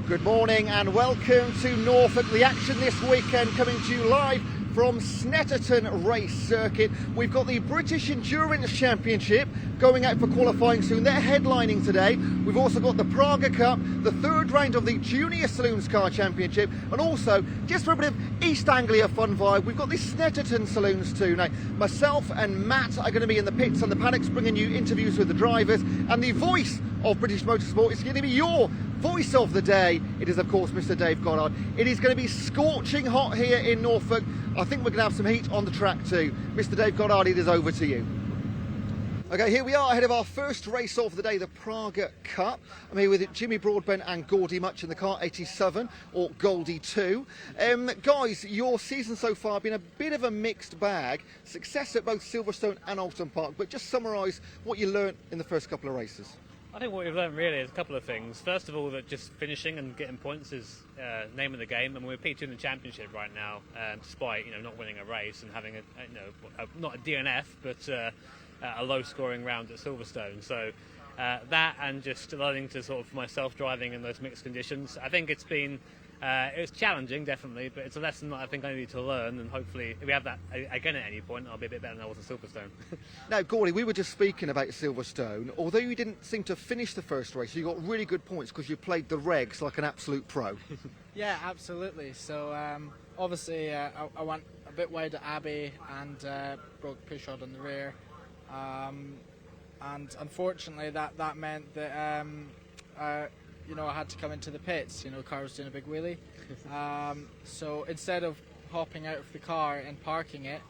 Good morning and welcome to Norfolk. The action this weekend coming to you live from Snetterton race circuit. We've got the British Endurance Championship going out for qualifying soon. They're headlining today. We've also got the Praga Cup, the third round of the Junior Saloons Car Championship, and also, just for a bit of East Anglia fun vibe, we've got the Snetterton Saloons too. Now, myself and Matt are going to be in the pits and the paddocks bringing you interviews with the drivers, and the voice of British Motorsport is going to be your voice of the day. It is, of course, Mr. Dave Goddard. It is going to be scorching hot here in Norfolk. I think we're going to have some heat on the track too. Mr. Dave Goddard, it is over to you. Okay, here we are ahead of our first race of the day, the Praga Cup. I'm here with Jimmy Broadbent and Gordy Much in the car 87, or Goldie 2. Guys, your season so far has been a bit of a mixed bag. Success at both Silverstone and Alton Park, but just summarise what you learnt in the first couple of races. I think what we've learned really is a couple of things. First of all, that just finishing and getting points is name of the game. I mean, we're P2 in the championship right now, despite not winning a race and having not a DNF, but a low-scoring round at Silverstone. So that and just learning to sort of myself driving in those mixed conditions. I think it's been it's challenging, definitely, but it's a lesson that I think I need to learn, and hopefully if we have that again at any point, I'll be a bit better than I was at Silverstone. Now, Gordy, we were just speaking about Silverstone. Although you didn't seem to finish the first race, you got really good points because you played the regs like an absolute pro. Yeah, absolutely. So obviously I went a bit wide at Abbey and broke Pushod on the rear. And unfortunately that meant that I had to come into the pits. The car was doing a big wheelie. So instead of hopping out of the car and parking it,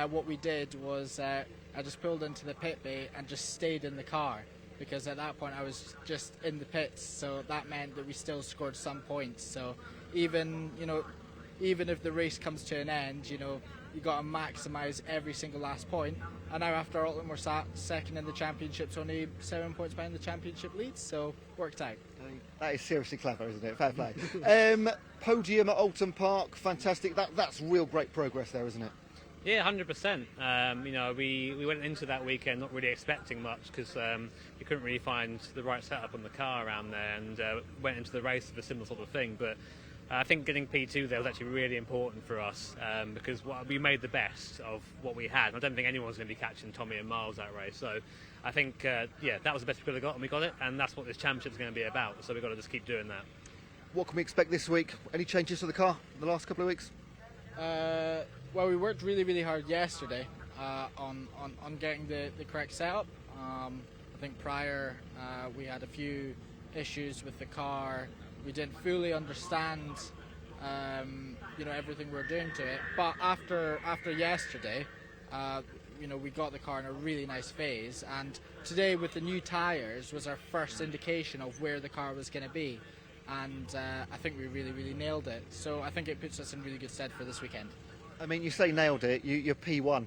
what we did was I just pulled into the pit bay and just stayed in the car, because at that point I was just in the pits. So that meant that we still scored some points. So even if the race comes to an end, you got to maximise every single last point. And now after Alton, we're second in the championships, only 7 points behind the championship leads, so worked out. That is seriously clever, isn't it? Fair play. Podium at Alton Park, fantastic. That's real great progress there, isn't it? Yeah, 100%. We went into that weekend not really expecting much, because we couldn't really find the right setup on the car around there, and went into the race with a similar sort of thing. But I think getting P2 there was actually really important for us, because we made the best of what we had. I don't think anyone's going to be catching Tommy and Miles that race. So I think, that was the best we could have got, and we got it. And that's what this championship is going to be about. So we've got to just keep doing that. What can we expect this week? Any changes to the car in the last couple of weeks? Well, we worked really, really hard yesterday on getting the correct setup. I think prior we had a few issues with the car. We didn't fully understand, everything we were doing to it. But after yesterday, we got the car in a really nice phase. And today, with the new tyres, was our first indication of where the car was going to be. And I think we really, really nailed it. So I think it puts us in really good stead for this weekend. I mean, you say nailed it. You're P1,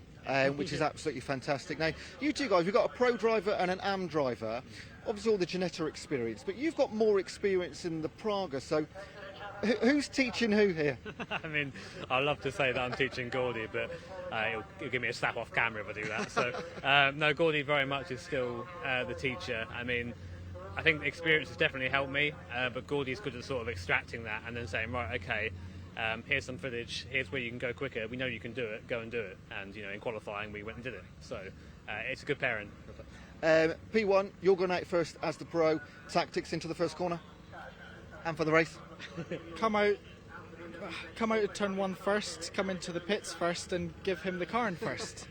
which is absolutely fantastic. Now, you two guys, we've got a pro driver and an AM driver. Obviously all the Ginetta experience, but you've got more experience in the Praga, so who's teaching who here? I mean, I'd love to say that I'm teaching Gordy, but he'll give me a slap off camera if I do that. So, no, Gordy very much is still the teacher. I mean, I think the experience has definitely helped me, but Gordy's good at sort of extracting that and then saying, right, okay, here's some footage, here's where you can go quicker, we know you can do it, go and do it. And, in qualifying, we went and did it. So, it's a good pairing. P1, you're going out first as the pro. Tactics into the first corner and for the race. Come out at turn 1 first, come into the pits first, and give him the car in first.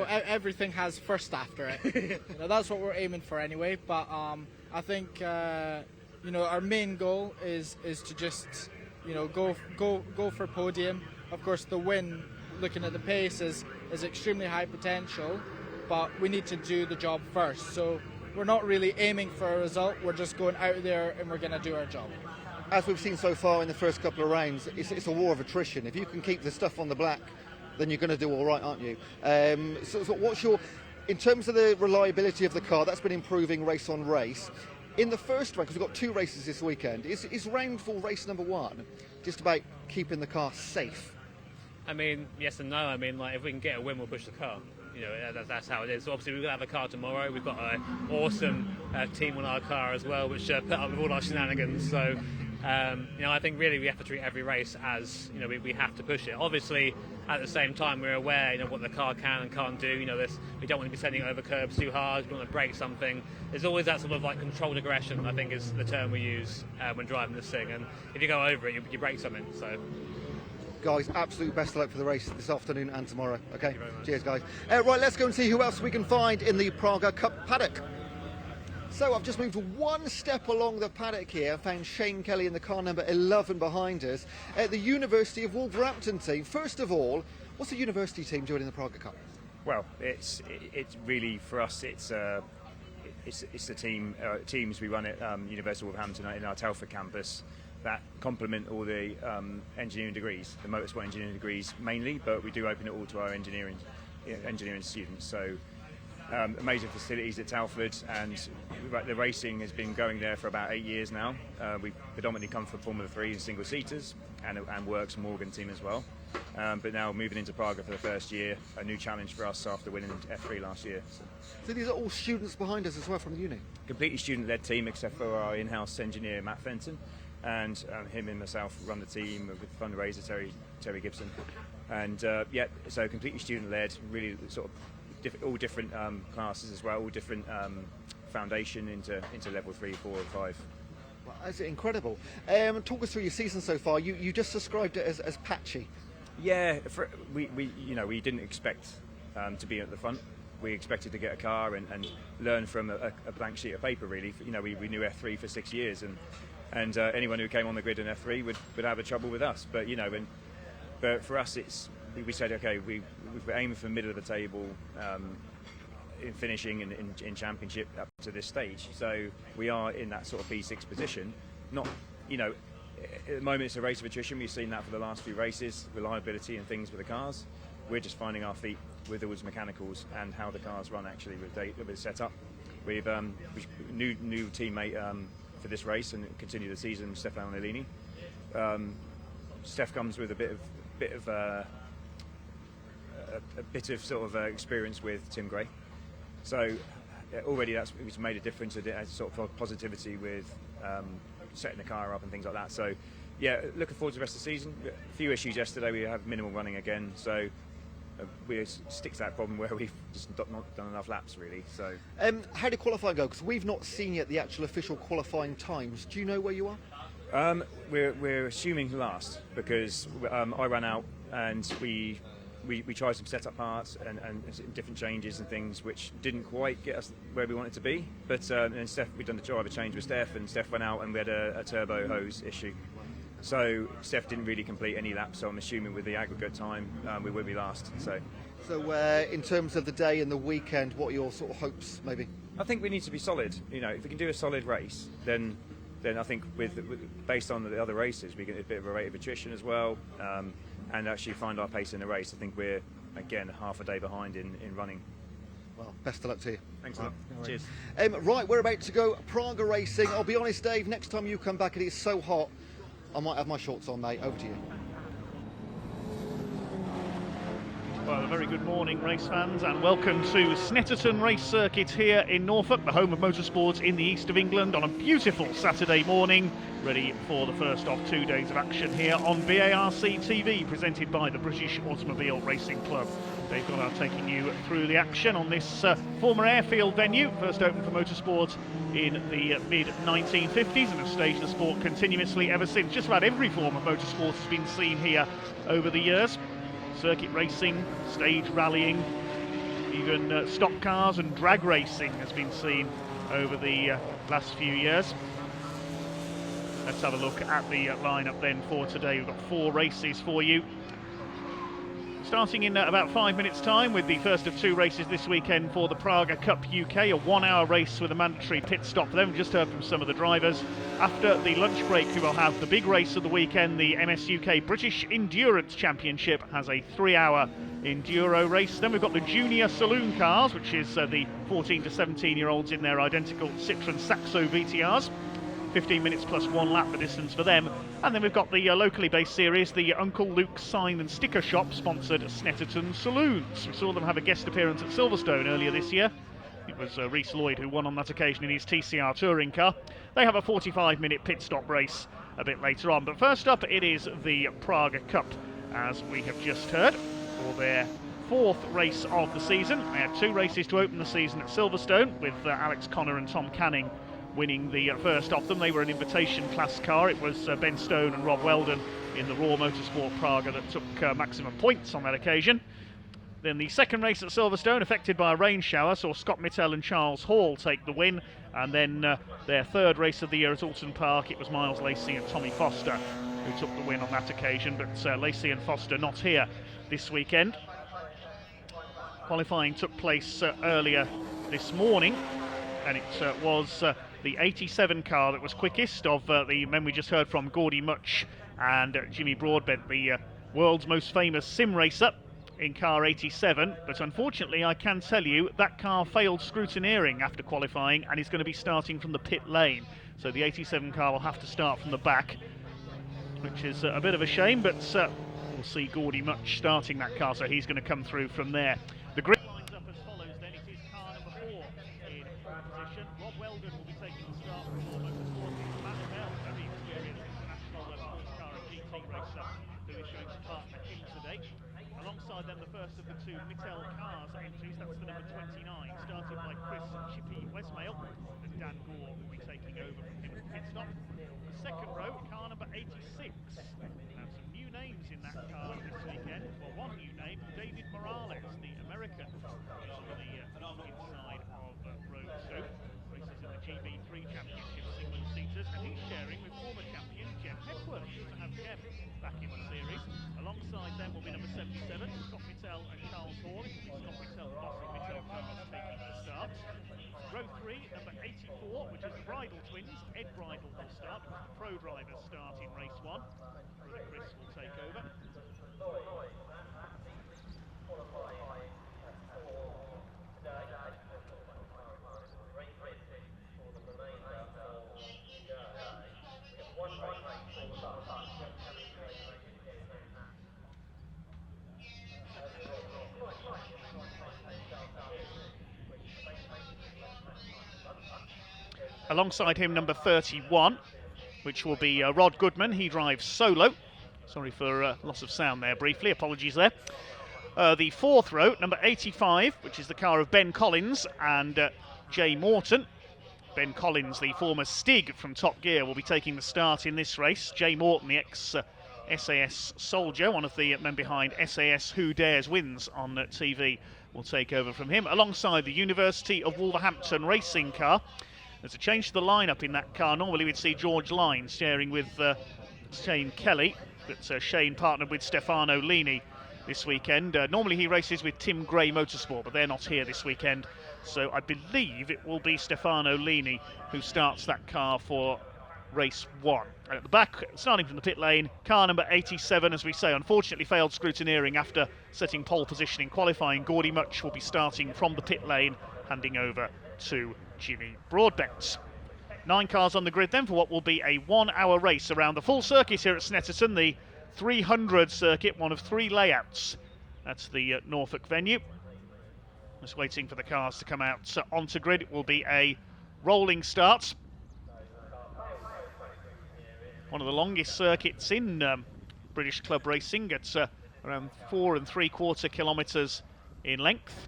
Everything has first after it. That's what we're aiming for anyway. But I think our main goal is to just go for podium. Of course, the win, looking at the pace, is extremely high potential. But we need to do the job first. So we're not really aiming for a result. We're just going out there and we're going to do our job. As we've seen so far in the first couple of rounds, it's a war of attrition. If you can keep the stuff on the black, then you're going to do all right, aren't you? So what's in terms of the reliability of the car, that's been improving race on race. In the first round, because we've got 2 races this weekend, is round 4 race number 1 just about keeping the car safe? I mean, yes and no. I mean, if we can get a win, we'll push the car. That's how it is. So obviously we're going to have a car tomorrow. We've got an awesome team on our car as well, which put up with all our shenanigans. So I think really we have to treat every race as, we have to push it. Obviously, at the same time, we're aware, what the car can and can't do. We don't want to be sending it over curbs too hard. We don't want to break something. There's always that sort of like controlled aggression, I think, is the term we use when driving this thing. And if you go over it, you break something. So. Guys, absolute best of luck for the race this afternoon and tomorrow. Okay, Thank you very much. Cheers, guys. Right, let's go and see who else we can find in the Praga Cup paddock. So I've just moved one step along the paddock here. I found Shane Kelly in the car number 11 behind us at the University of Wolverhampton team. First of all, what's the university team doing in the Praga Cup? Well, it's really for us. It's the teams we run at University of Wolverhampton in our Telford campus that complement all the engineering degrees, the motorsport engineering degrees mainly, but we do open it all to our engineering students. So amazing facilities at Telford, and the racing has been going there for about 8 years now. We predominantly come from Formula 3 and single seaters, and Works Morgan team as well. But now moving into Praga for the first year, a new challenge for us after winning F3 last year. So these are all students behind us as well from the uni? Completely student-led team, except for our in-house engineer Matt Fenton, and him and myself run the team with fundraiser Terry Gibson, and so completely student-led, really sort of all different classes as well, all different foundation into level 3, 4, and 5. Well, that's incredible. Talk us through your season so far. You just described it as patchy. Yeah, we didn't expect to be at the front. We expected to get a car and learn from a blank sheet of paper. Really, we knew F3 for 6 years, and anyone who came on the grid in F3 would have a trouble with us. But but for us, we said, okay, we're aiming for middle of the table in finishing in championship up to this stage. So we are in that sort of P6 position. Not, at the moment it's a race of attrition. We've seen that for the last few races, reliability and things with the cars. We're just finding our feet with all the mechanicals and how the cars run actually with the setup. We've new teammate for this race and continue the season, Stefano Nellini. Steph comes with a bit of sort of experience with Tim Gray, so already it's made a difference. As sort of positivity with setting the car up and things like that. So yeah, looking forward to the rest of the season. A few issues yesterday. We have minimal running again, so we stick to that problem where we've just not done enough laps really. So how did qualifying go? Because we've not seen yet the actual official qualifying times. Do you know where you are? We're assuming last because I ran out and we tried some setup parts and different changes and things which didn't quite get us where we wanted to be. But then we'd done the driver change with Steph, and Steph went out and we had a turbo hose issue. So Steph didn't really complete any laps. So I'm assuming with the aggregate time we will be last. So in terms of the day and the weekend, what are your sort of hopes maybe? I think we need to be solid. If we can do a solid race, then I think based on the other races, we get a bit of a rate of attrition as well, and actually find our pace in the race. I think we're again half a day behind in running. Well, best of luck to you. Thanks a lot. No Cheers. Right, we're about to go Praga racing. I'll be honest, Dave, next time you come back and it's so hot, I might have my shorts on, mate. Over to you. Well, a very good morning, race fans, and welcome to Snetterton Race Circuit here in Norfolk, the home of motorsports in the east of England, on a beautiful Saturday morning, ready for the first of 2 days of action here on BARC TV, presented by the British Automobile Racing Club. Dave Goddard taking you through the action on this former airfield venue, first opened for motorsport in the mid-1950s and has staged the sport continuously ever since. Just about every form of motorsport has been seen here over the years. Circuit racing, stage rallying, even stock cars and drag racing has been seen over the last few years. Let's have a look at the lineup then for today. We've got 4 races for you. Starting in about 5 minutes' time with the first of 2 races this weekend for the Praga Cup UK, a 1-hour race with a mandatory pit stop. Then we've just heard from some of the drivers. After the lunch break, we will have the big race of the weekend. The MSUK British Endurance Championship has a 3-hour enduro race. Then we've got the junior saloon cars, which is the 14 to 17-year-olds in their identical Citroen Saxo VTRs. 15 minutes plus 1 lap the distance for them. And then we've got the locally based series, the Uncle Luke's Sign and Sticker Shop sponsored Snetterton Saloons. We saw them have a guest appearance at Silverstone earlier this year. It was Reese Lloyd who won on that occasion in his TCR touring car. They have a 45-minute pit stop race a bit later on. But first up, it is the Praga Cup, as we have just heard, for their 4th race of the season. They had 2 races to open the season at Silverstone, with Alex Connor and Tom Canning winning the first of them. They were an invitation class car. It was Ben Stone and Rob Weldon in the Raw Motorsport Praga that took maximum points on that occasion. Then the second race at Silverstone, affected by a rain shower, saw Scott Mittel and Charles Hall take the win. And then their 3rd race of the year at Alton Park, it was Miles Lacey and Tommy Foster who took the win on that occasion. But Lacey and Foster not here this weekend. Qualifying took place earlier this morning, and it was the 87 car that was quickest of the men we just heard from, Gordy Much and Jimmy Broadbent, the world's most famous sim racer in car 87. But unfortunately, I can tell you that car failed scrutineering after qualifying and is going to be starting from the pit lane. So the 87 car will have to start from the back, which is a bit of a shame, but we'll see Gordy Much starting that car, so he's going to come through from there. The grid lines up as follows then. It is car number 4 in position. Rob Weldon will be taking the start from Raw Motorsport. Matt Bell, very experienced international sports car and GT racer, who is going to partner him today. Alongside them, the first of the 2 Mittel cars entries, that's the number 29, started by Chris Chippy Westmail, and Dan Gore will be taking over from him at the pit stop. The second row, car number 86. Now some new names in that car this weekend. Well, one new name, David Morales, the American, is on the inside of row 2. Races in the GB3 Championship single-seaters, and he's sharing with former champion Jem Hepworth. Good to have Jem back in the series. Alongside them will be number 77, Scott Mittel and Charles Hall. It will be Scott Mittel, the boss of Mittel cars, taking the start. Row 3, number 84, which is the Bridle twins. Ed Bridle will start. Pro drivers start in race 1. Brother Chris will take over. Alongside him, number 31, which will be Rod Goodman. He drives solo. Sorry for loss of sound there briefly, apologies there. The 4th row, number 85, which is the car of Ben Collins and Jay Morton. Ben Collins, the former Stig from Top Gear, will be taking the start in this race. Jay Morton, the ex-SAS soldier, one of the men behind SAS Who Dares Wins on TV, will take over from him. Alongside the University of Wolverhampton racing car. There's a change to the lineup in that car. Normally we'd see George Lyne sharing with Shane Kelly, but Shane partnered with Stefano Lini this weekend. Normally he races with Tim Gray Motorsport, but they're not here this weekend. So I believe it will be Stefano Lini who starts that car for race 1. And at the back, starting from the pit lane, car number 87, as we say, unfortunately failed scrutineering after setting pole position in qualifying. Gordy Much will be starting from the pit lane, handing over to Jimmy Broadbent. 9 cars on the grid then for what will be a 1-hour race around the full circuit here at Snetterton, the 300 circuit, one of 3 layouts at the Norfolk venue. Just waiting for the cars to come out onto grid. It will be a rolling start. One of the longest circuits in British club racing at around 4 3/4 kilometres in length.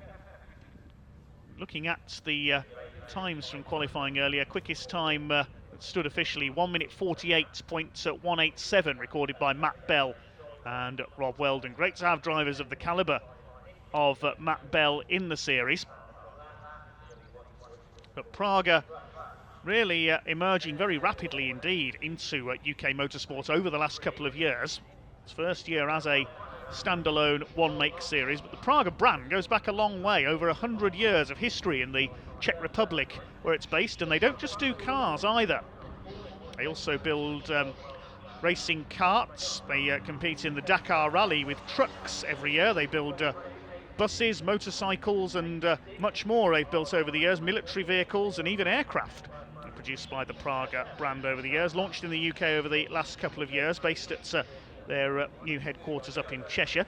Looking at the times from qualifying earlier, quickest time that stood officially 1 minute 48.187, recorded by Matt Bell and Rob Weldon. Great to have drivers of the calibre of Matt Bell in the series. But Praga really emerging very rapidly indeed into UK motorsport over the last couple of years. Its first year as a standalone one-make series, but the Praga brand goes back a long way, over 100 years of history in the Czech Republic where it's based, and they don't just do cars either. They also build racing karts. They compete in the Dakar Rally with trucks every year. They build buses, motorcycles and much more they've built over the years, military vehicles and even aircraft produced by the Praga brand over the years. Launched in the UK over the last couple of years, based at their new headquarters up in Cheshire.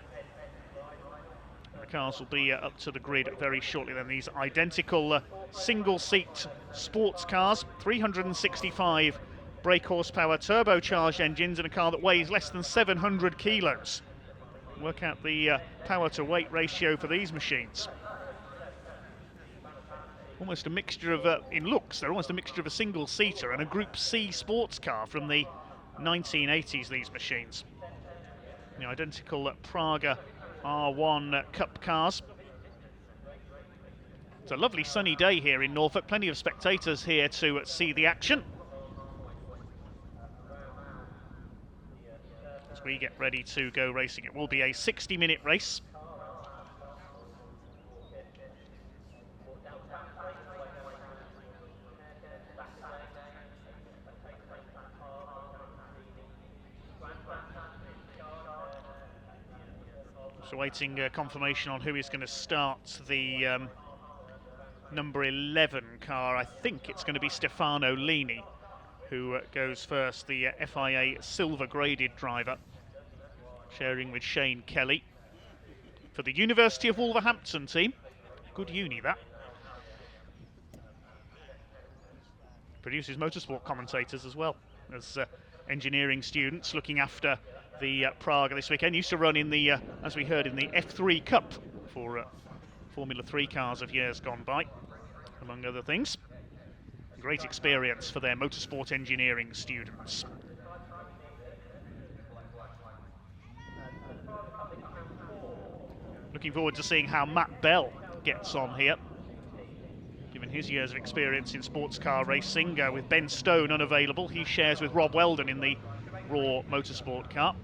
The cars will be up to the grid very shortly then. These identical single-seat sports cars, 365 brake horsepower, turbocharged engines, and a car that weighs less than 700 kilos. Work out the power to weight ratio for these machines. Almost a mixture of, in looks, they're almost a mixture of a single-seater and a Group C sports car from the 1980s, these machines. The identical Praga R1 Cup cars. It's a lovely sunny day here in Norfolk, plenty of spectators here to see the action. As we get ready to go racing, it will be a 60-minute race. So waiting confirmation on who is going to start the number 11 car. I think it's going to be Stefano Lini who goes first, the FIA silver graded driver, sharing with Shane Kelly for the University of Wolverhampton team. Good uni, that. Produces motorsport commentators as well as engineering students, looking after the Praga this weekend. Used to run in the, as we heard, in the F3 Cup for Formula 3 cars of years gone by, among other things. Great experience for their motorsport engineering students. Looking forward to seeing how Matt Bell gets on here, given his years of experience in sports car racing. With Ben Stone unavailable, he shares with Rob Weldon in the Raw Motorsport car.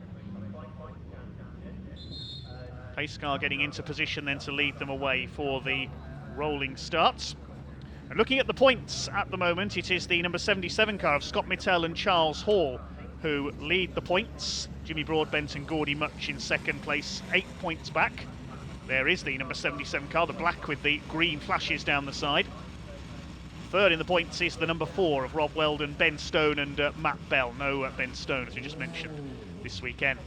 Pace car getting into position then to lead them away for the rolling starts. And looking at the points at the moment, it is the number 77 car of Scott Mittell and Charles Hall who lead the points. Jimmy Broadbent and Gordie Much in second place, 8 points back. There is the number 77 car, the black with the green flashes down the side. Third in the points is the number 4 of Rob Weldon, Ben Stone and Matt Bell. No Ben Stone, as we just mentioned, this weekend.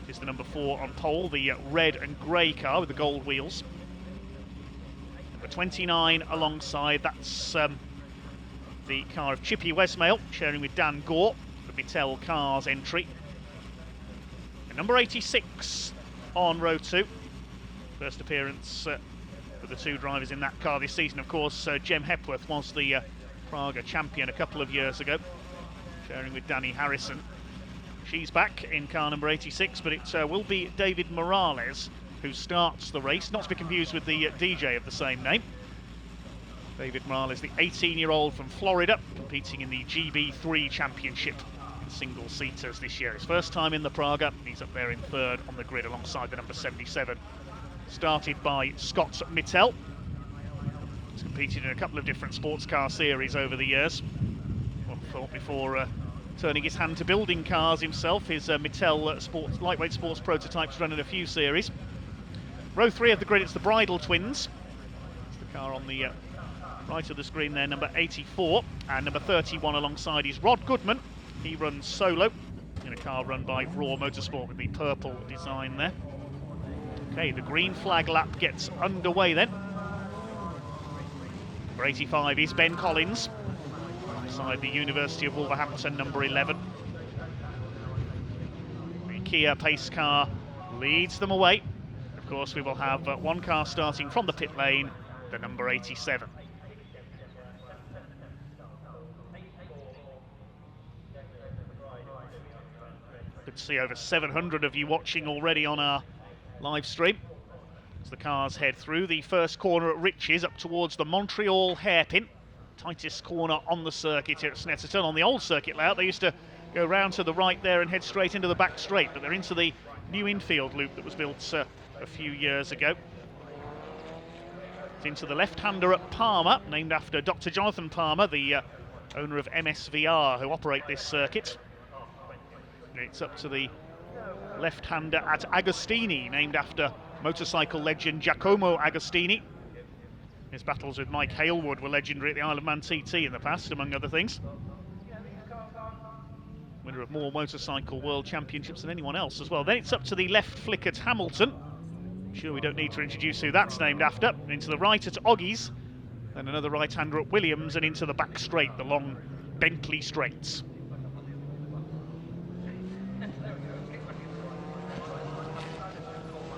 It is the number 4 on pole, the red and grey car with the gold wheels. Number 29 alongside, that's the car of Chippy Westmail, sharing with Dan Gore, the Mittell Cars entry. And number 86 on row 2. First appearance for the two drivers in that car this season. Of course, Jem Hepworth was the Praga champion a couple of years ago, sharing with Danny Harrison. She's back in car number 86, but it will be David Morales who starts the race, not to be confused with the DJ of the same name. David Morales, the 18-year-old from Florida, competing in the GB3 Championship in single-seaters this year. His first time in the Praga, he's up there in third on the grid alongside the number 77. Started by Scott Mittell. He's competed in a couple of different sports car series over the years. Well, thought before turning his hand to building cars himself, his Mittell lightweight sports prototypes run in a few series. Row 3 of the grid, it's the Bridle Twins. It's the car on the right of the screen there, number 84. And number 31 alongside is Rod Goodman. He runs solo in a car run by Raw Motorsport with the purple design there. Okay, the green flag lap gets underway then. Number 85 is Ben Collins, alongside the University of Wolverhampton, number 11. The Kia pace car leads them away. Of course, we will have one car starting from the pit lane, the number 87. Good to see over 700 of you watching already on our live stream as the cars head through the first corner at Riches up towards the Montreal hairpin. Tightest corner on the circuit here at Snetterton. On the old circuit layout, they used to go round to the right there and head straight into the back straight, but they're into the new infield loop that was built a few years ago. It's into the left-hander at Palmer, named after Dr. Jonathan Palmer, the owner of MSVR, who operate this circuit. It's up to the left-hander at Agostini, named after motorcycle legend Giacomo Agostini. His battles with Mike Halewood were legendary at the Isle of Man TT in the past, among other things. Winner of more motorcycle world championships than anyone else as well. Then it's up to the left flick at Hamilton. I'm sure we don't need to introduce who that's named after. Into the right at Oggies, then another right-hander at Williams, and into the back straight, the long Bentley straights.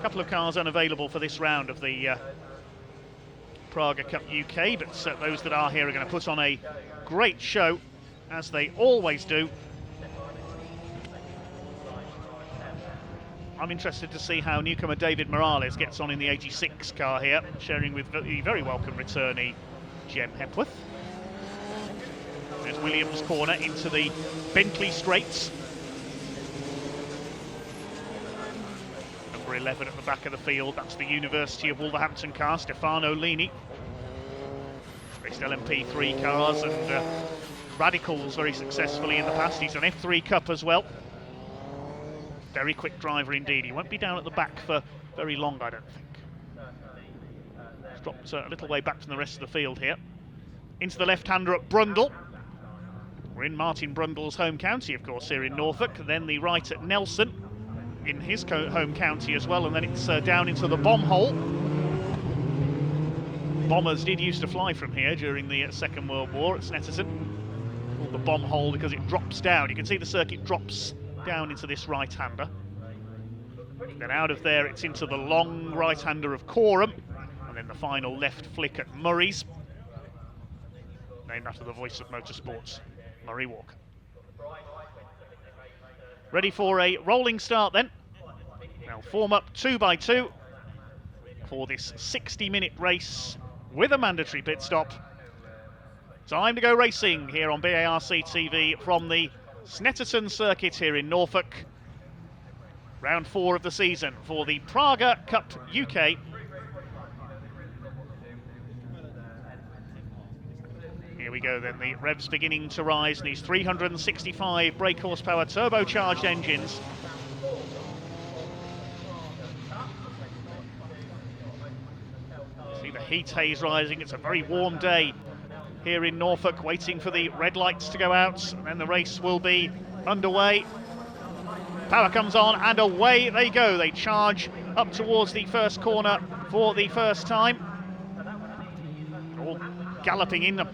couple of cars unavailable for this round of the Praga Cup UK, but those that are here are going to put on a great show, as they always do. I'm interested to see how newcomer David Morales gets on in the 86 car here, sharing with the very welcome returnee Jem Hepworth. There's Williams' corner into the Bentley straights. Number 11 at the back of the field, that's the University of Wolverhampton car, Stefano Lini. Raced LMP3 cars and Radicals very successfully in the past. He's an F3 Cup as well. Very quick driver indeed. He won't be down at the back for very long, I don't think. He's dropped a little way back from the rest of the field here. Into the left-hander at Brundle. We're in Martin Brundle's home county, of course, here in Norfolk. Then the right at Nelson in his home county as well. And then it's down into the bomb hole. Bombers did used to fly from here during the Second World War at Snetterton. Called the bomb hole because it drops down. You can see the circuit drops down into this right-hander. Then out of there it's into the long right-hander of Corham, and then the final left flick at Murray's, named after the voice of motorsports, Murray Walker. Ready for a rolling start then. Now form up 2 by 2 for this 60-minute race with a mandatory pit stop. Time to go racing here on BARC TV from the Snetterton circuit here in Norfolk. Round 4 of the season for the Praga Cup UK. Here we go then, the revs beginning to rise in these 365 brake horsepower turbocharged engines. See the heat haze rising, it's a very warm day here in Norfolk, waiting for the red lights to go out, and then the race will be underway. Power comes on, and away they go. They charge up towards the first corner for the first time. All galloping in a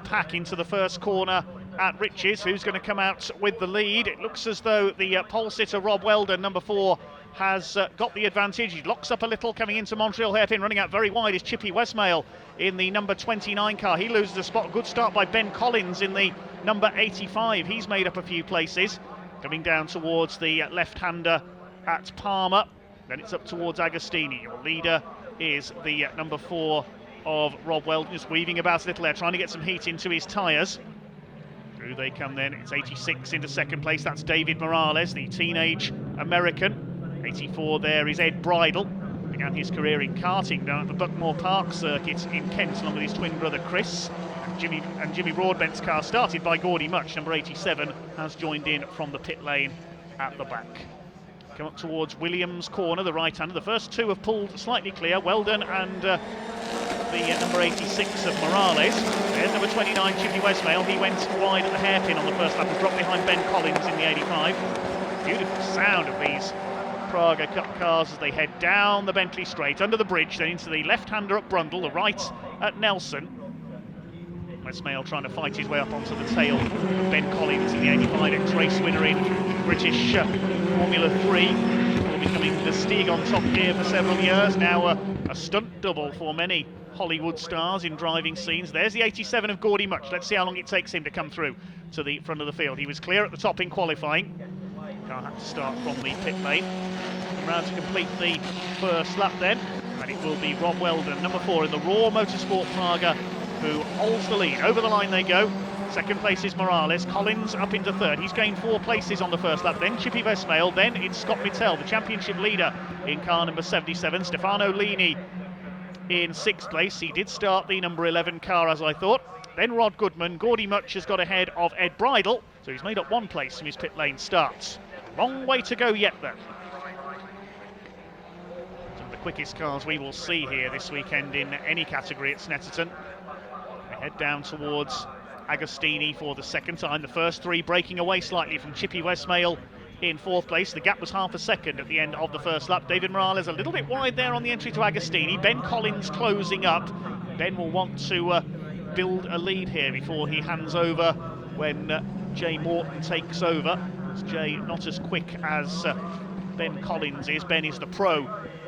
pack into the first corner at Riches. Who's going to come out with the lead? It looks as though the pole sitter Rob Weldon, number 4, has got the advantage. He locks up a little coming into Montreal hairpin. Running out very wide is Chippy Westmail in the number 29 car. He loses a spot. Good start by Ben Collins in the number 85. He's made up a few places. Coming down towards the left-hander at Palmer. Then it's up towards Agostini. Your leader is the number 4 of Rob Weldon, just weaving about a little there, trying to get some heat into his tyres. Through they come then. It's 86 into second place. That's David Morales, the teenage American. 84 there is Ed Bridle. Began his career in karting down at the Buckmore Park circuit in Kent, along with his twin brother Chris. And Jimmy Broadbent's car, started by Gordy Much, number 87, has joined in from the pit lane at the back. Come up towards Williams' corner, the right-hander. The first 2 have pulled slightly clear, Weldon and the number 86 of Morales. There's number 29, Chippy Westmail. He went wide at the hairpin on the first lap and dropped behind Ben Collins in the 85. Beautiful sound of these Praga Cup cars as they head down the Bentley straight, under the bridge, then into the left-hander at Brundle, the right at Nelson. Westmail trying to fight his way up onto the tail of Ben Collins in the 85, ex-race winner in British Formula 3, before becoming the Steag on top gear for several years. Now a stunt double for many Hollywood stars in driving scenes. There's the 87 of Gordy Much. Let's see how long it takes him to come through to the front of the field. He was clear at the top in qualifying. Car had to start from the pit lane. Around to complete the first lap then, and it will be Rob Weldon, number 4 in the Raw Motorsport Praga, who holds the lead. Over the line they go. Second place is Morales. Collins up into third. He's gained 4 places on the first lap. Then Chippy Westmail. Then it's Scott Mittell, the championship leader in car number 77. Stefano Lini in 6th place. He did start the number 11 car, as I thought. Then Rod Goodman. Gordy Much has got ahead of Ed Bridle, so he's made up 1 place from his pit lane starts. Long way to go yet, though. Some of the quickest cars we will see here this weekend in any category at Snetterton. They head down towards Agostini for the second time. The first 3 breaking away slightly from Chippy Westmail in 4th place. The gap was half a second at the end of the first lap. David Morales a little bit wide there on the entry to Agostini. Ben Collins closing up. Ben will want to build a lead here before he hands over when Jay Morton takes over. Jay not as quick as Ben Collins is. Ben is the pro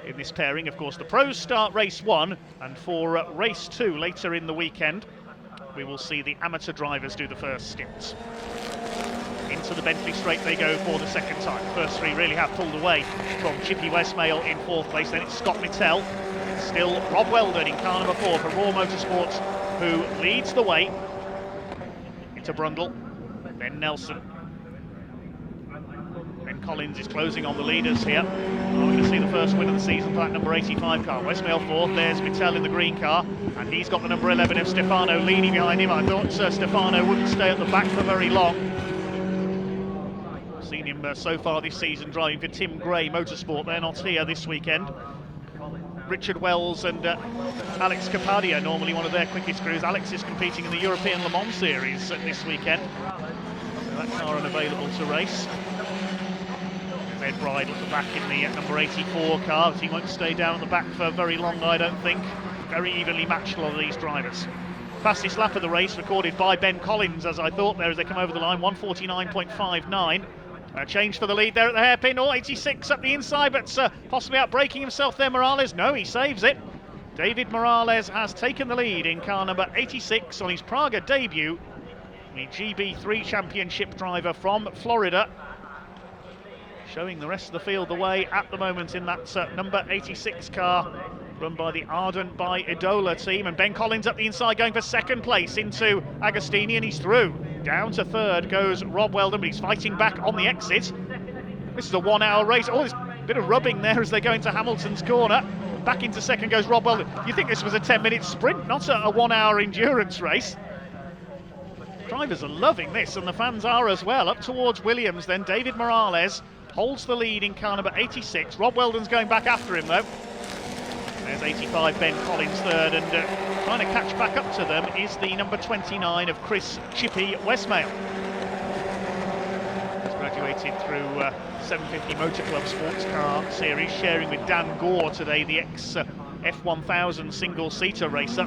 in this pairing. Of course, the pros start race 1, and for race 2 later in the weekend, we will see the amateur drivers do the first stint. Into the Bentley straight they go for the second time. The first 3 really have pulled away from Chippy Westmail in 4th place. Then it's Scott Mittell. Still Rob Weldon in car number 4 for Raw Motorsports, who leads the way. Into Brundle, then Nelson. Ben Collins is closing on the leaders here. We're going to see the first win of the season for that number 85 car. Westmail 4th, there's Mittell in the green car, and he's got the number 11 of Stefano leading behind him. I thought Stefano wouldn't stay at the back for very long. Seen him so far this season driving for Tim Gray Motorsport. They're not here this weekend. Richard Wells and Alex Capadia, normally one of their quickest crews. Alex is competing in the European Le Mans Series this weekend, so that car unavailable to race. Ed Bridle at the back in the number 84 car. He won't stay down at the back for very long, I don't think. Very evenly matched, a lot of these drivers. Fastest lap of the race recorded by Ben Collins, as I thought there as they come over the line, 1:49.59. Change for the lead there at the hairpin. 86 up the inside, but possibly out braking himself there, Morales. No, he saves it. David Morales has taken the lead in car number 86 on his Praga debut. The GB3 Championship driver from Florida, showing the rest of the field the way at the moment in that number 86 car, run by the Ardent by Idola team. And Ben Collins up the inside going for 2nd place into Agostini, and he's through. Down to 3rd goes Rob Weldon, but he's fighting back on the exit. This is a 1-hour race. Oh, there's a bit of rubbing there as they go into Hamilton's corner. Back into 2nd goes Rob Weldon. You think this was a 10-minute sprint, not a 1-hour endurance race. Drivers are loving this, and the fans are as well. Up towards Williams then, David Morales holds the lead in car number 86. Rob Weldon's going back after him though. There's 85 Ben Collins 3rd, and trying to catch back up to them is the number 29 of Chris Chippy Westmail. He's graduated through 750 Motor Club Sports Car Series, sharing with Dan Gore today, the ex-F1000 single-seater racer.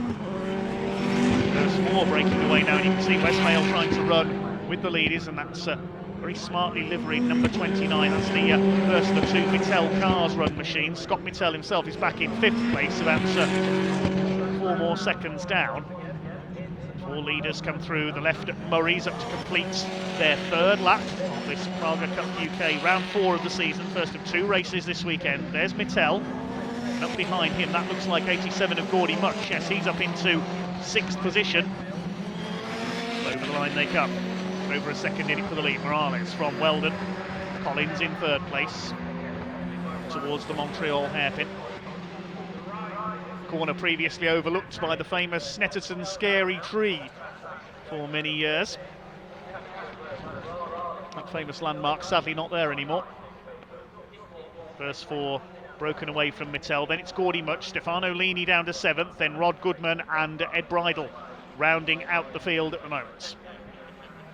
There's 4 breaking away now, and you can see Westmail trying to run with the leaders, and that's very smartly liveried number 29. That's the first of the 2 Mittell cars run machines. Scott Mittell himself is back in 5th place, about 4 more seconds down. 4 leaders come through the left at Murray's up to complete their 3rd lap of this Praga Cup UK round 4 of the season, first of 2 races this weekend. There's Mittell, and up behind him that looks like 87 of Gordy Much. Yes, he's up into 6th position. Over the line they come. Over a second in it for the lead. Morales from Weldon. Collins in 3rd place towards the Montreal hairpin. Corner previously overlooked by the famous Snetterton Scary Tree for many years. That famous landmark sadly not there anymore. First 4 broken away from Mittell. Then it's Gordy Much, Stefano Lini down to 7th, then Rod Goodman and Ed Bridle rounding out the field at the moment.